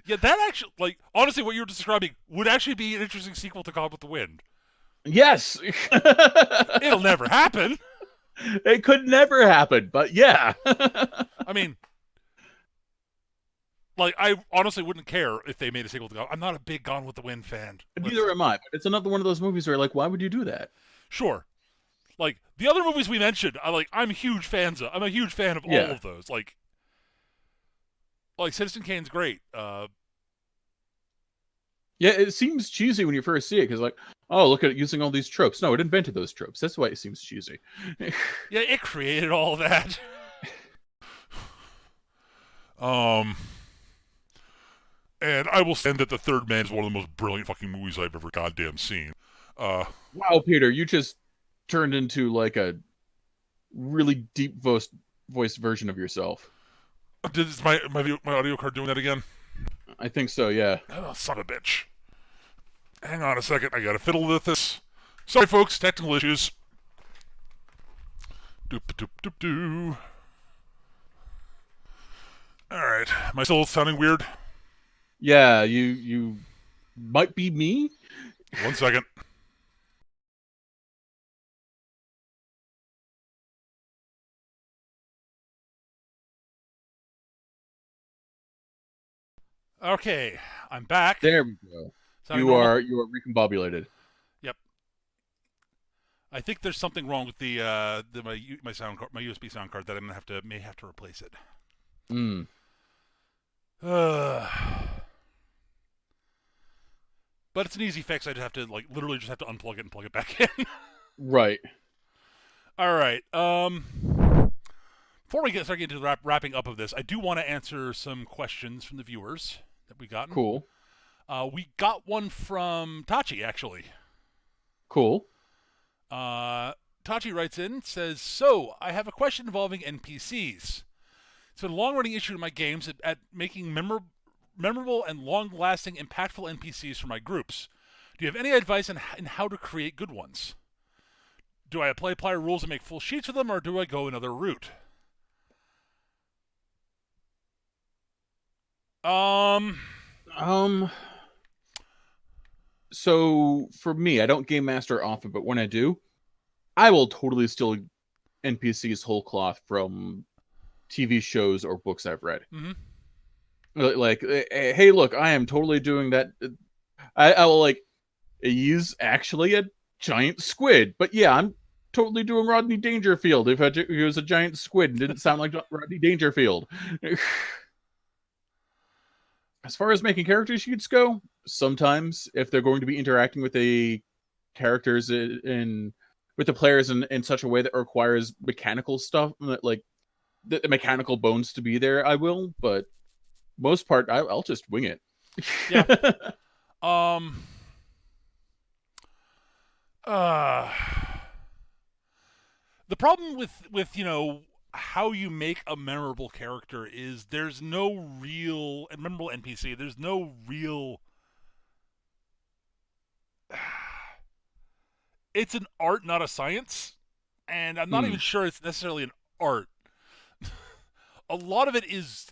Yeah, that actually, like, honestly, what you were describing would actually be an interesting sequel to Gone with the Wind. Yes, It'll never happen. It could never happen, but yeah. I mean, like, I honestly wouldn't care if they made a sequel to Gone. I'm not a big Gone with the Wind fan. Neither am I. But it's another one of those movies where, like, why would you do that? Sure. Like the other movies we mentioned, I'm huge fans of. I'm a huge fan of all of those. Like Citizen Kane's great. Yeah, it seems cheesy when you first see it because, like, oh, look at it using all these tropes. No, it invented those tropes. That's why it seems cheesy. Yeah, it created all that. And I will say that The Third Man is one of the most brilliant fucking movies I've ever goddamn seen. Wow, Peter, you just turned into like a really deep voiced version of yourself. Is my audio card doing that again? I think so, yeah. Oh, son of a bitch. Hang on a second. I gotta fiddle with this. Sorry, folks. Technical issues. Doop doop doop doo. Alright. Am I still sounding weird? Yeah, you might be me. 1 second. Okay, I'm back. There we go. You are recombobulated. Yep. I think there's something wrong with my sound card, my USB sound card, that I may have to replace it. But it's an easy fix. I'd have to literally just have to unplug it and plug it back in. Right. All right. Before we start getting to the wrapping up of this, I do want to answer some questions from the viewers that we got. Cool. We got one from Tachi, actually. Cool. Tachi writes in, says, "So, I have a question involving NPCs. It's been a long-running issue in my games at making memorable and long-lasting, impactful NPCs for my groups. Do you have any advice on how to create good ones? Do I apply player rules and make full sheets of them, or do I go another route?" So for me, I don't game master often, but when I do, I will totally steal NPCs whole cloth from TV shows or books I've read. Mm-hmm. Like, hey, look, I am totally doing that. I will like use actually a giant squid, but yeah, I'm totally doing Rodney Dangerfield if he was a giant squid and didn't sound like Rodney Dangerfield. As far as making character sheets go, sometimes if they're going to be interacting with the characters with the players in such a way that requires mechanical stuff, like the mechanical bones to be there, I will. But most part, I'll just wing it. Yeah. The problem with how you make a memorable character is there's no real and memorable NPC. There's no real. It's an art, not a science, and I'm not even sure it's necessarily an art. a lot of it is.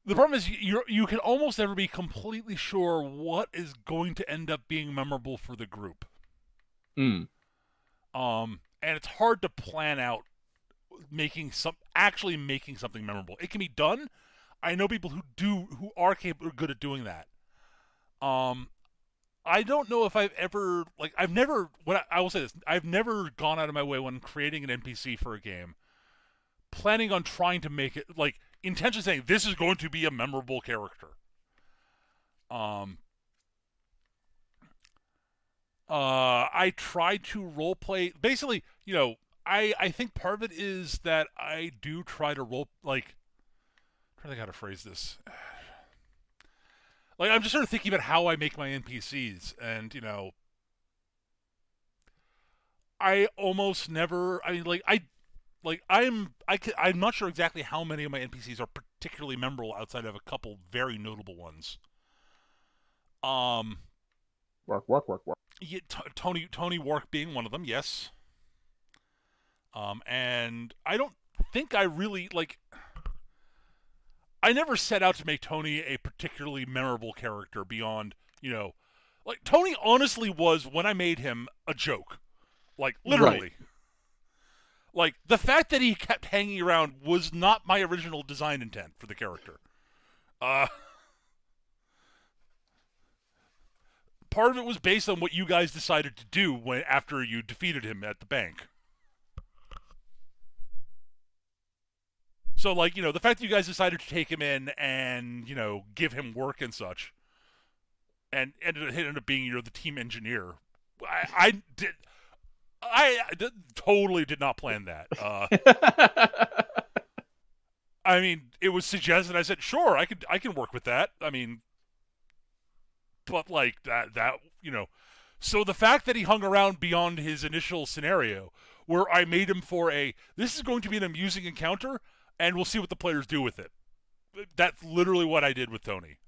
The problem is you can almost never be completely sure what is going to end up being memorable for the group. Mm. And it's hard to plan out actually making something memorable. It can be done. I know people who are capable, good at doing that. I don't know if I will say this, I've never gone out of my way when creating an NPC for a game, planning on trying to make it, like, intentionally saying, this is going to be a memorable character. I try to roleplay, basically, I think part of it is that I do try to I'm trying to think how to phrase this. Like, I'm just sort of thinking about how I make my NPCs, and, I almost never, I mean, I'm not sure exactly how many of my NPCs are particularly memorable outside of a couple very notable ones. Work. Yeah, Tony Wark being one of them, yes. And I don't think I really, I never set out to make Tony a particularly memorable character beyond, Tony honestly was, when I made him, a joke. Like, literally. Right. Like, the fact that he kept hanging around was not my original design intent for the character. Part of it was based on what you guys decided to do after you defeated him at the bank. So, the fact that you guys decided to take him in and, give him work and such, and ended up being, the team engineer, I totally did not plan that. I mean, it was suggested. I said, sure, I can work with that. I mean, but that. So the fact that he hung around beyond his initial scenario, where I made him this is going to be an amusing encounter, and we'll see what the players do with it. That's literally what I did with Tony.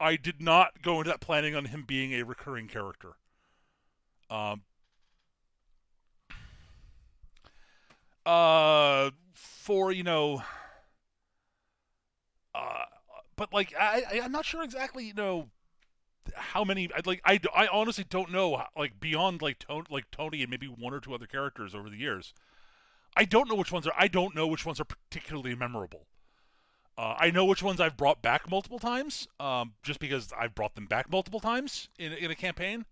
I did not go into that planning on him being a recurring character. But I'm not sure exactly, how many. I honestly don't know. Beyond Tony and maybe one or two other characters over the years, I don't know which ones are particularly memorable. I know which ones I've brought back multiple times, just because I've brought them back multiple times in a campaign.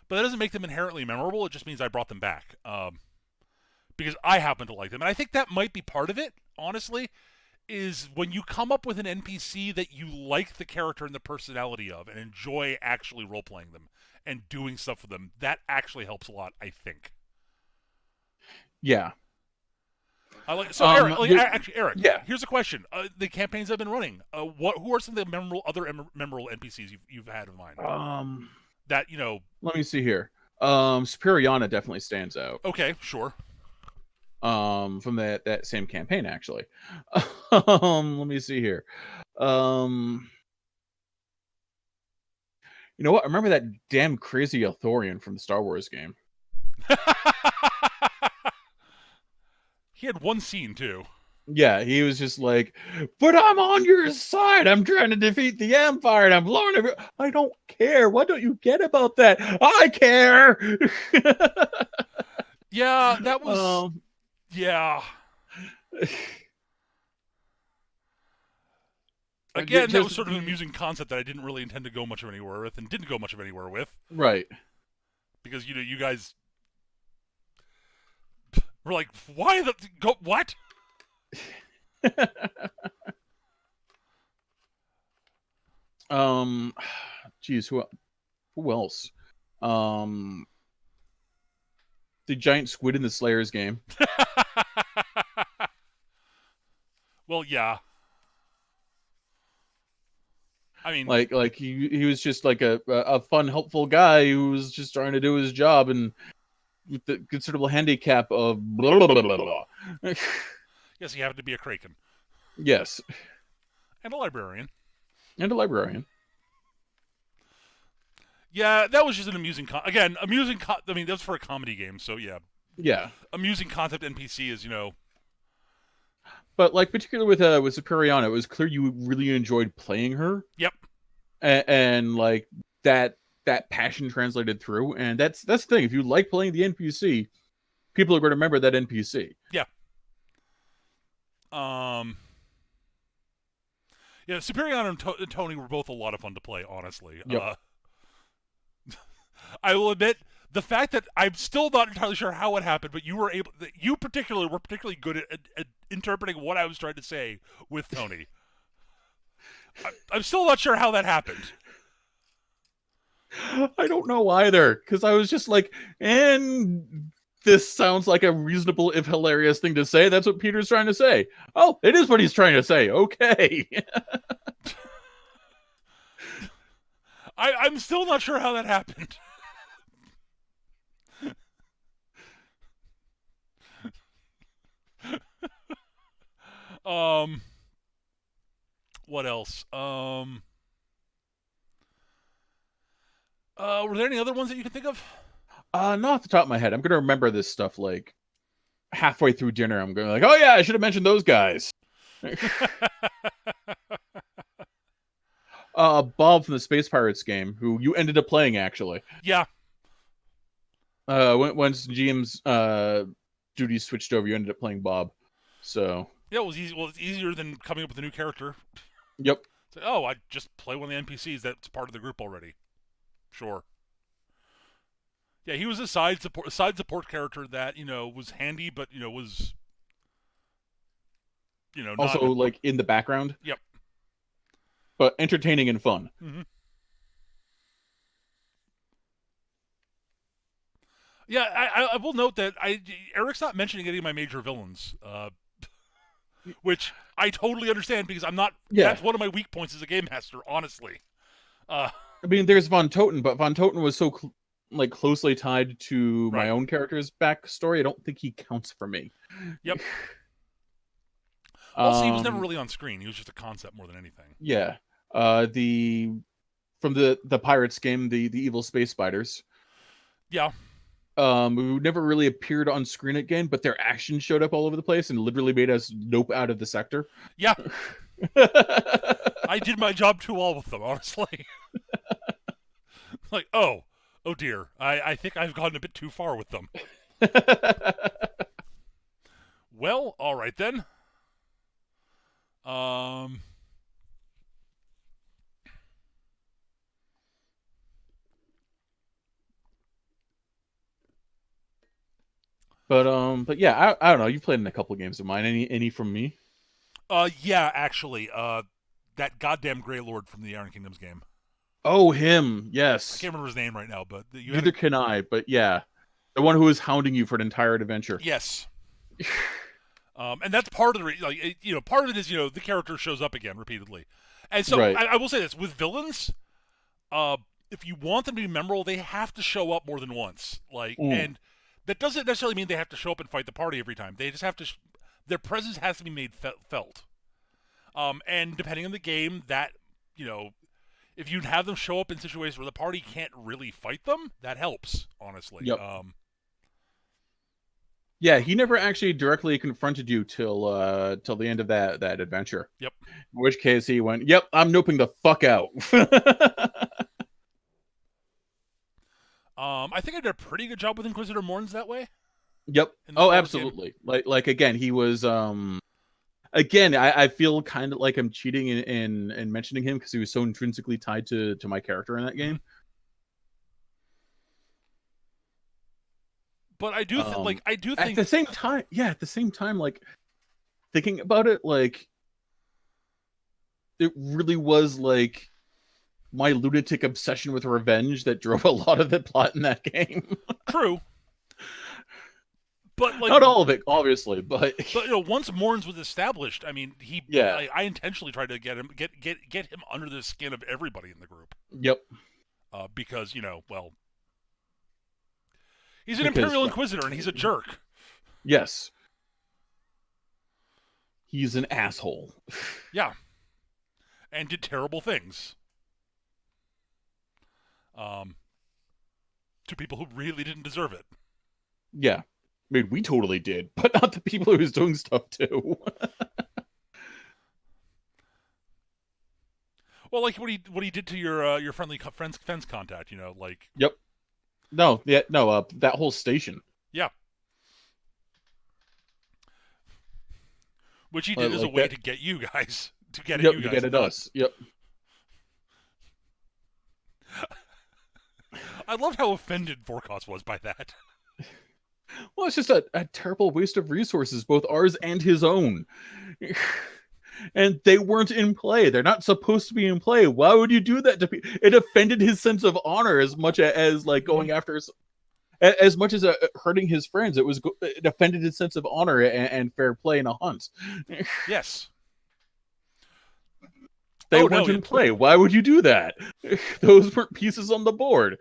But that doesn't make them inherently memorable. It just means I brought them back. Because I happen to like them. And I think that might be part of it, honestly, is when you come up with an NPC that you like the character and the personality of and enjoy actually role-playing them and doing stuff with them, that actually helps a lot, I think. Yeah. Eric, yeah. Here's a question. The campaigns I've been running, who are some of the other memorable NPCs you've had in mind? That, Let me see here. Superiana definitely stands out. Okay, sure. From that same campaign, actually. Let me see here. You know what? I remember that damn crazy Ithorian from the Star Wars game. He had one scene, too. Yeah, he was just like, but I'm on your side. I'm trying to defeat the Empire, and I'm blowing every. I don't care. What don't you get about that? I care. Yeah, that was. Yeah. Again, that was sort of an amusing concept that I didn't really intend to go much of anywhere with, and didn't go much of anywhere with. Right. Because, you guys were like, why what? Geez, who else? The giant squid in the Slayers game. Well, yeah. I mean, like he was just like a fun, helpful guy who was just trying to do his job, and with the considerable handicap of blah blah blah blah blah. Yes, he happened to be a Kraken. Yes. And a librarian. Yeah, that was just an amusing I mean, that's for a comedy game, so yeah. Yeah. Amusing concept NPC is, But like particularly with Superiana, it was clear you really enjoyed playing her, Yep. and like that passion translated through, and that's the thing. If you like playing the NPC, people are going to remember that NPC. Yeah. Um. Yeah, Superior and Tony were both a lot of fun to play, honestly. Yep. I will admit, the fact that I'm still not entirely sure how it happened, but you particularly were particularly good at interpreting what I was trying to say with Tony. I'm still not sure how that happened. I don't know either, because I was just like, and this sounds like a reasonable, if hilarious thing to say. That's what Peter's trying to say. Oh, it is what he's trying to say. Okay. I'm still not sure how that happened. What else? Were there any other ones that you can think of? Not off the top of my head. I'm gonna remember this stuff like halfway through dinner. I'm going like, oh yeah, I should have mentioned those guys. Bob from the Space Pirates game, who you ended up playing actually. Yeah. Once GM's duties switched over, you ended up playing Bob. So Yeah, it was easy. Well, it's easier than coming up with a new character. yep. So, oh, I just play one of the NPCs that's part of the group already. Sure. Yeah, he was a side support character that was handy, but was not Also like in the background. Yep. But entertaining and fun. Mm-hmm. Yeah, I will note that Eric's not mentioning any of my major villains, which I totally understand because I'm not. Yeah. That's one of my weak points as a game master, honestly. I mean, there's Von Toten, but Von Toten was so closely tied to my own character's backstory. I don't think he counts for me. Yep. Also, he was never really on screen. He was just a concept more than anything. Yeah. From the Pirates game, the evil space spiders. Yeah. Who never really appeared on screen again, but their action showed up all over the place and literally made us nope out of the sector. Yeah. I did my job too well with them, honestly. Like, oh dear. I think I've gone a bit too far with them. Well, all right then. But yeah, I don't know. You played in a couple of games of mine. Any from me? Yeah, actually, that goddamn Grey Lord from the Iron Kingdoms game. Oh, him. Yes. I can't remember his name right now, but neither can I. But yeah, the one who was hounding you for an entire adventure. Yes. And that's part of the part of it is the character shows up again repeatedly, and so right. I will say this with villains, if you want them to be memorable, they have to show up more than once. And that doesn't necessarily mean they have to show up and fight the party every time. They just have to. Their presence has to be made felt. And depending on the game, that if you have them show up in situations where the party can't really fight them, that helps. Honestly. Yep. Yeah, he never actually directly confronted you till the end of that adventure. Yep. In which case he went, "Yep, I'm noping the fuck out." I think I did a pretty good job with Inquisitor Morns that way. Yep. Oh, absolutely. Game. Like again, he was again, I feel kind of like I'm cheating in mentioning him because he was so intrinsically tied to my character in that game. But I do think at the same time, like thinking about it, like it really was like my lunatic obsession with revenge that drove a lot of the plot in that game. True. But not all of it, obviously, but once Morns was established, I mean, I intentionally tried to get him under the skin of everybody in the group. Yep. Because he's an Imperial Inquisitor and he's a jerk. Yes. He's an asshole. Yeah. And did terrible things. To people who really didn't deserve it. Yeah. I mean, we totally did, but not the people who was doing stuff too. Well, like what he did to your friendly fence contact, you know, like Yep. No, yeah, no, that whole station. yeah, which he did as a Like way that. to get you guys to get at Yep, you to guys, get at not. us. Yep. I loved how offended Vorkos was by that. Well, it's just a terrible waste of resources, both ours and his own. And they weren't in play. They're not supposed to be in play. Why would you do that to people? It offended his sense of honor as much as like Mhm. going after, as much as hurting his friends. It offended his sense of honor and fair play in a hunt. Yes. They Oh no, weren't in play. Why would you do that? Those weren't pieces on the board.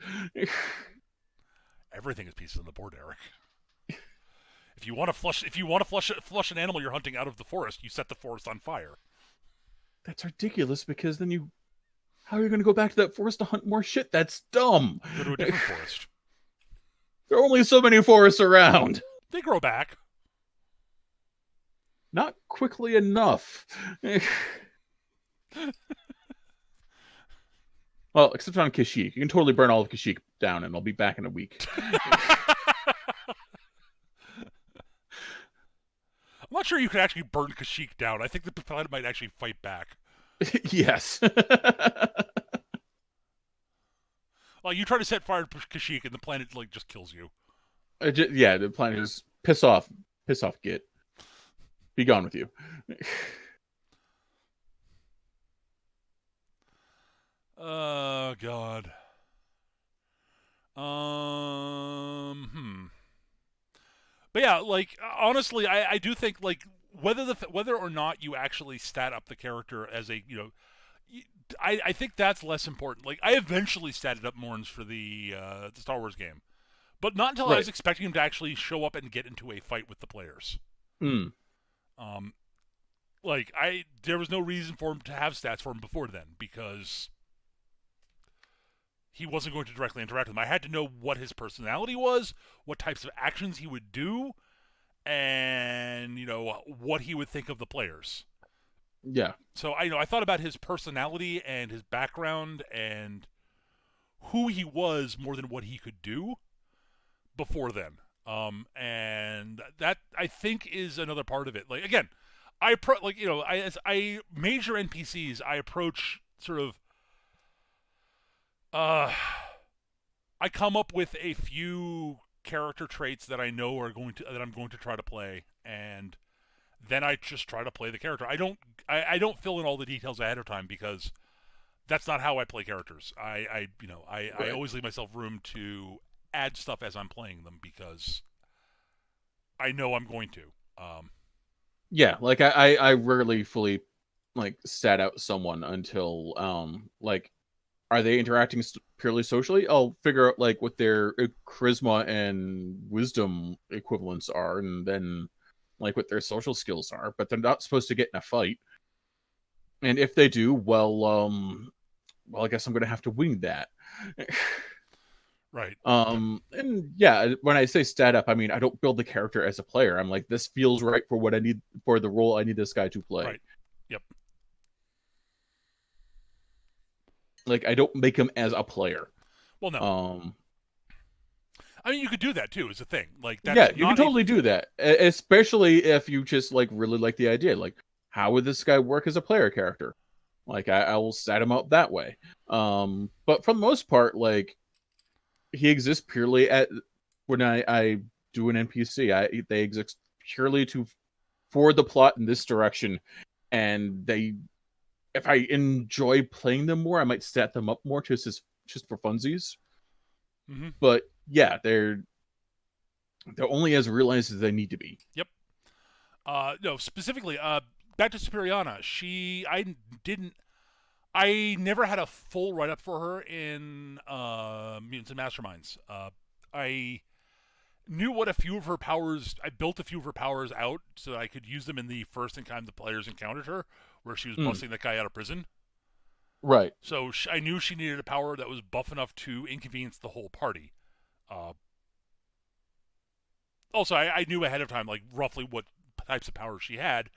everything is pieces on the board, Eric. If you want to flush an animal you're hunting out of the forest, you set the forest on fire. That's ridiculous because then how are you going to go back to that forest to hunt more shit? That's dumb. Go to a different forest. There are only so many forests around. They grow back. Not quickly enough. Well, except on Kashyyyk. You can totally burn all of Kashyyyk down and I'll be back in a week. I'm not sure you could actually burn Kashyyyk down. I think the planet might actually fight back. Yes. Like you try to set fire to Kashyyyk and the planet like just kills you. Yeah, the planet is piss off, git. Be gone with you. Oh God. But yeah, like honestly, I do think like whether or not you actually stat up the character as a I think that's less important. Like I eventually statted up Morns for the Star Wars game, but not until I Right. was expecting him to actually show up and get into a fight with the players. Mm. Um, like there was no reason for him to have stats for him before then because he wasn't going to directly interact with him. I had to know what his personality was, what types of actions he would do, and what he would think of the players. Yeah. So I thought about his personality and his background and who he was more than what he could do before then. And that I think is another part of it. Like again, as I major NPCs, I approach sort of I come up with a few character traits that I know that I'm going to try to play, and then I just try to play the character. I don't fill in all the details ahead of time because that's not how I play characters. I always leave myself room to add stuff as I'm playing them because I know I'm going to. Yeah, like I rarely fully like stat out someone until like, are they interacting purely socially? I'll figure out like what their charisma and wisdom equivalents are, and then like what their social skills are. But they're not supposed to get in a fight. And if they do, I guess I'm gonna have to wing that. Right. And yeah, when I say stat up, I mean I don't build the character as a player. I'm like, this feels right for what I need for the role I need this guy to play. Right. Yep. Like I don't make him as a player. Well, no. I mean, you could do that too. Is a thing like Yeah, that's you can not totally do that, especially if you just like really like the idea. Like, how would this guy work as a player character? Like, I will set him up that way. But for the most part, like, he exists purely at when I do an NPC. They exist purely to forward the plot in this direction, and if I enjoy playing them more, I might stat them up more just for funsies. Mm-hmm. But yeah, they're only as realized as they need to be. Yep. No, specifically, back to Superiana. I never had a full write up for her in Mutants and Masterminds. I knew what a few of her powers. I built a few of her powers out so that I could use them in the first time the players encountered her, where she was busting that guy out of prison. Right. So I knew she needed a power that was buff enough to inconvenience the whole party. Also, I knew ahead of time, like roughly what types of powers she had.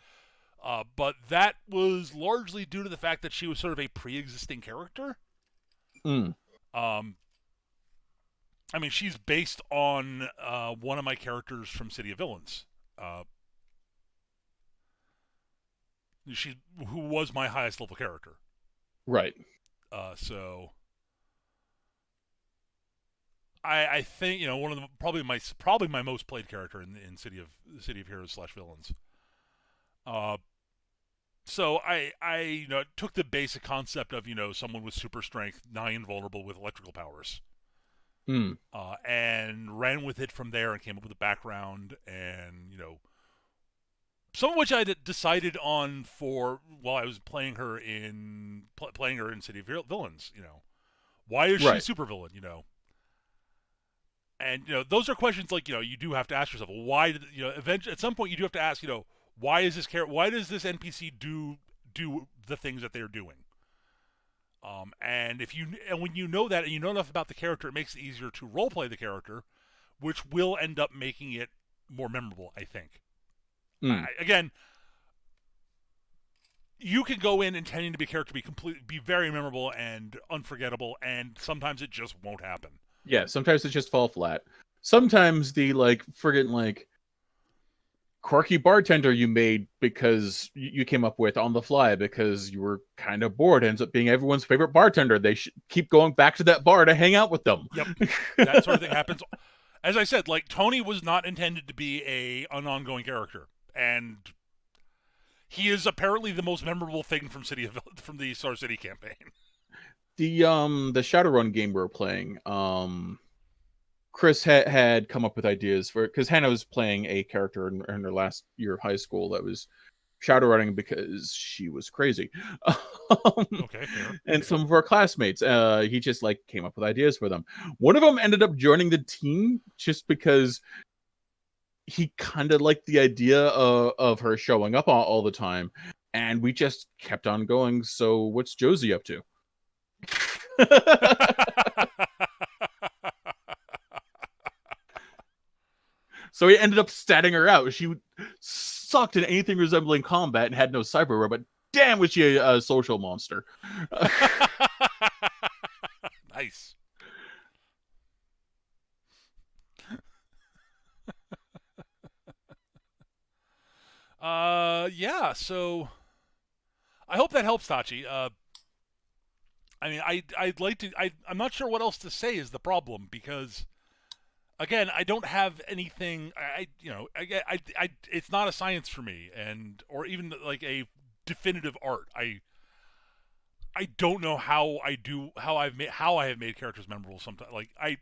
But that was largely due to the fact that she was sort of a pre-existing character. Mm. Um, I mean, she's based on one of my characters from City of Villains. Uh, who was my highest level character. Right. So I think one of the probably my most played character in City of Heroes / Villains. Uh, so I took the basic concept of someone with super strength, nigh invulnerable with electrical powers, Mm. and ran with it from there and came up with a background and some of which I decided on for while I was playing her in City of Villains. Why is she a Right. supervillain? And those are questions like you do have to ask yourself. Why did eventually at some point you do have to ask why is this why does this NPC do the things that they're doing? And when you know that and you know enough about the character, it makes it easier to roleplay the character, which will end up making it more memorable, I think. Mm. Again, you can go in intending to be a character be very memorable and unforgettable, and sometimes it just won't happen. Yeah, sometimes it just fall flat. Sometimes the friggin' quirky bartender you made because you came up with on the fly because you were kind of bored ends up being everyone's favorite bartender. They should keep going back to that bar to hang out with them. Yep, that sort of thing happens. As I said, like Tony was not intended to be an ongoing character, and he is apparently the most memorable thing from the Star City campaign. The Shadowrun game we were playing, Chris had come up with ideas for because Hannah was playing a character in her last year of high school that was shadowrunning because she was crazy. Okay, fair. And some of our classmates, he just came up with ideas for them. One of them ended up joining the team just because he kind of liked the idea of her showing up all the time, and we just kept on going. So what's Josie up to? So he ended up statting her out. She sucked in anything resembling combat and had no cyberware, but damn was she a social monster. Nice. Yeah, so I hope that helps, Tachi. I mean, I'd like to. I'm not sure what else to say is the problem because, again, I don't have anything. It's not a science for me, or even like a definitive art. I don't know how I have made characters memorable. Sometimes, I'm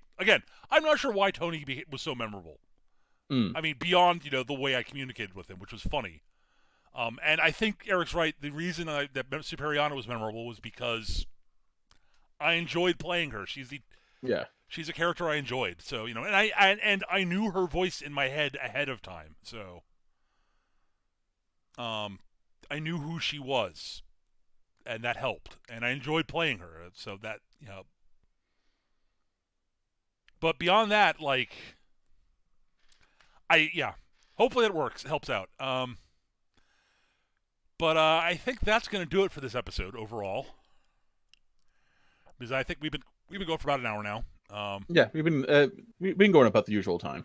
not sure why Tony was so memorable. Mm. I mean, beyond the way I communicated with him, which was funny. And I think Eric's right. The reason that Superiana was memorable was because I enjoyed playing her. She's a character I enjoyed. So and I knew her voice in my head ahead of time. So I knew who she was, and that helped. And I enjoyed playing her. So that But beyond that, hopefully it helps out. But I think that's going to do it for this episode overall. Because I think we've been going for about an hour now. Yeah, we've been going about the usual time.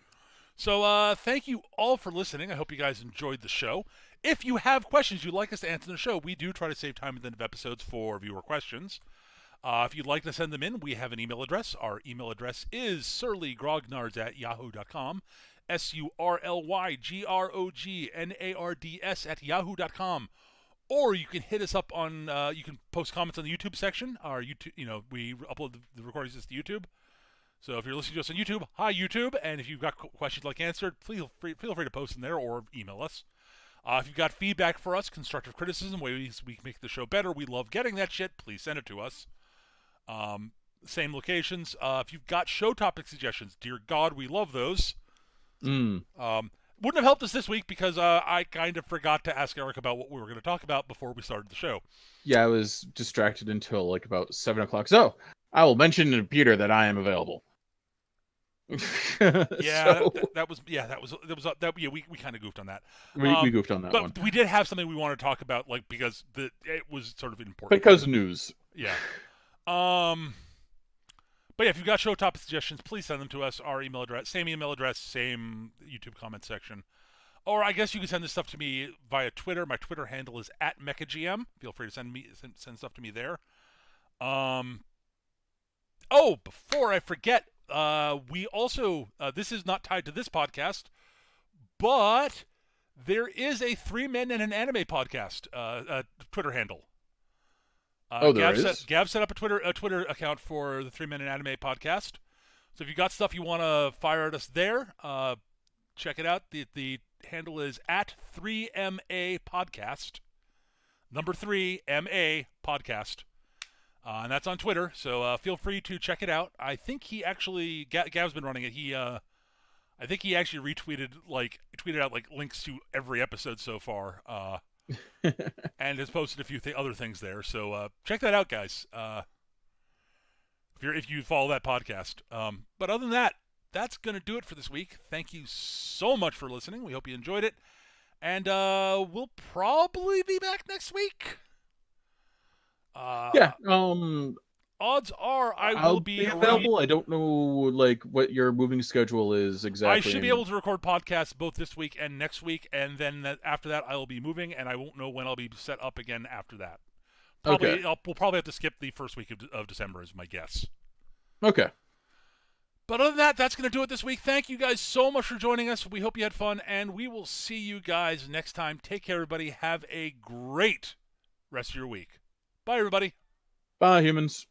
So thank you all for listening. I hope you guys enjoyed the show. If you have questions you'd like us to answer in the show, we do try to save time at the end of episodes for viewer questions. If you'd like to send them in, we have an email address. Our email address is surlygrognards@yahoo.com. surlygrognards@yahoo.com. Or you can hit us up on, you can post comments on the YouTube section. Our YouTube, we upload the recordings to YouTube. So if you're listening to us on YouTube, hi YouTube. And if you've got questions like answered, feel free to post them there or email us. If you've got feedback for us, constructive criticism, ways we can make the show better, we love getting that shit. Please send it to us. Same locations. If you've got show topic suggestions, dear God, we love those. Mm. Wouldn't have helped us this week because I kind of forgot to ask Eric about what we were going to talk about before we started the show. Yeah, I was distracted until about 7 o'clock. So I will mention to Peter that I am available. Yeah, So that was yeah we kind of goofed on that. we goofed on that one But we did have something we want to talk about, like, because it was sort of an important thing. because news. Yeah. Um. But yeah, if you've got show topic suggestions, please send them to us. Our email address, same YouTube comment section. Or I guess you can send this stuff to me via Twitter. My Twitter handle is @MechaGM. Feel free to send stuff to me there. Oh, before I forget, we also this is not tied to this podcast, but there is a 3 Men and an Anime podcast Twitter handle. Oh, there is? Gav set up a Twitter account for the 3 Men and Anime podcast. So if you got stuff you want to fire at us there, check it out. The handle is @3MA podcast. Number 3MA podcast. And that's on Twitter, so feel free to check it out. I think he actually, Gav's been running it. I think he actually tweeted out like links to every episode so far, and has posted a few other things there. So check that out, guys. If you follow that podcast. But other than that, that's gonna do it for this week. Thank you so much for listening. We hope you enjoyed it, and we'll probably be back next week. Yeah. Odds are I'll will be available. I don't know like what your moving schedule is exactly. I should be able to record podcasts both this week and next week, and then after that I will be moving, and I won't know when I'll be set up again after that. Okay. We'll probably have to skip the first week of December is my guess. Okay. But other than that, that's going to do it this week. Thank you guys so much for joining us. We hope you had fun, and we will see you guys next time. Take care, everybody. Have a great rest of your week. Bye, everybody. Bye, humans.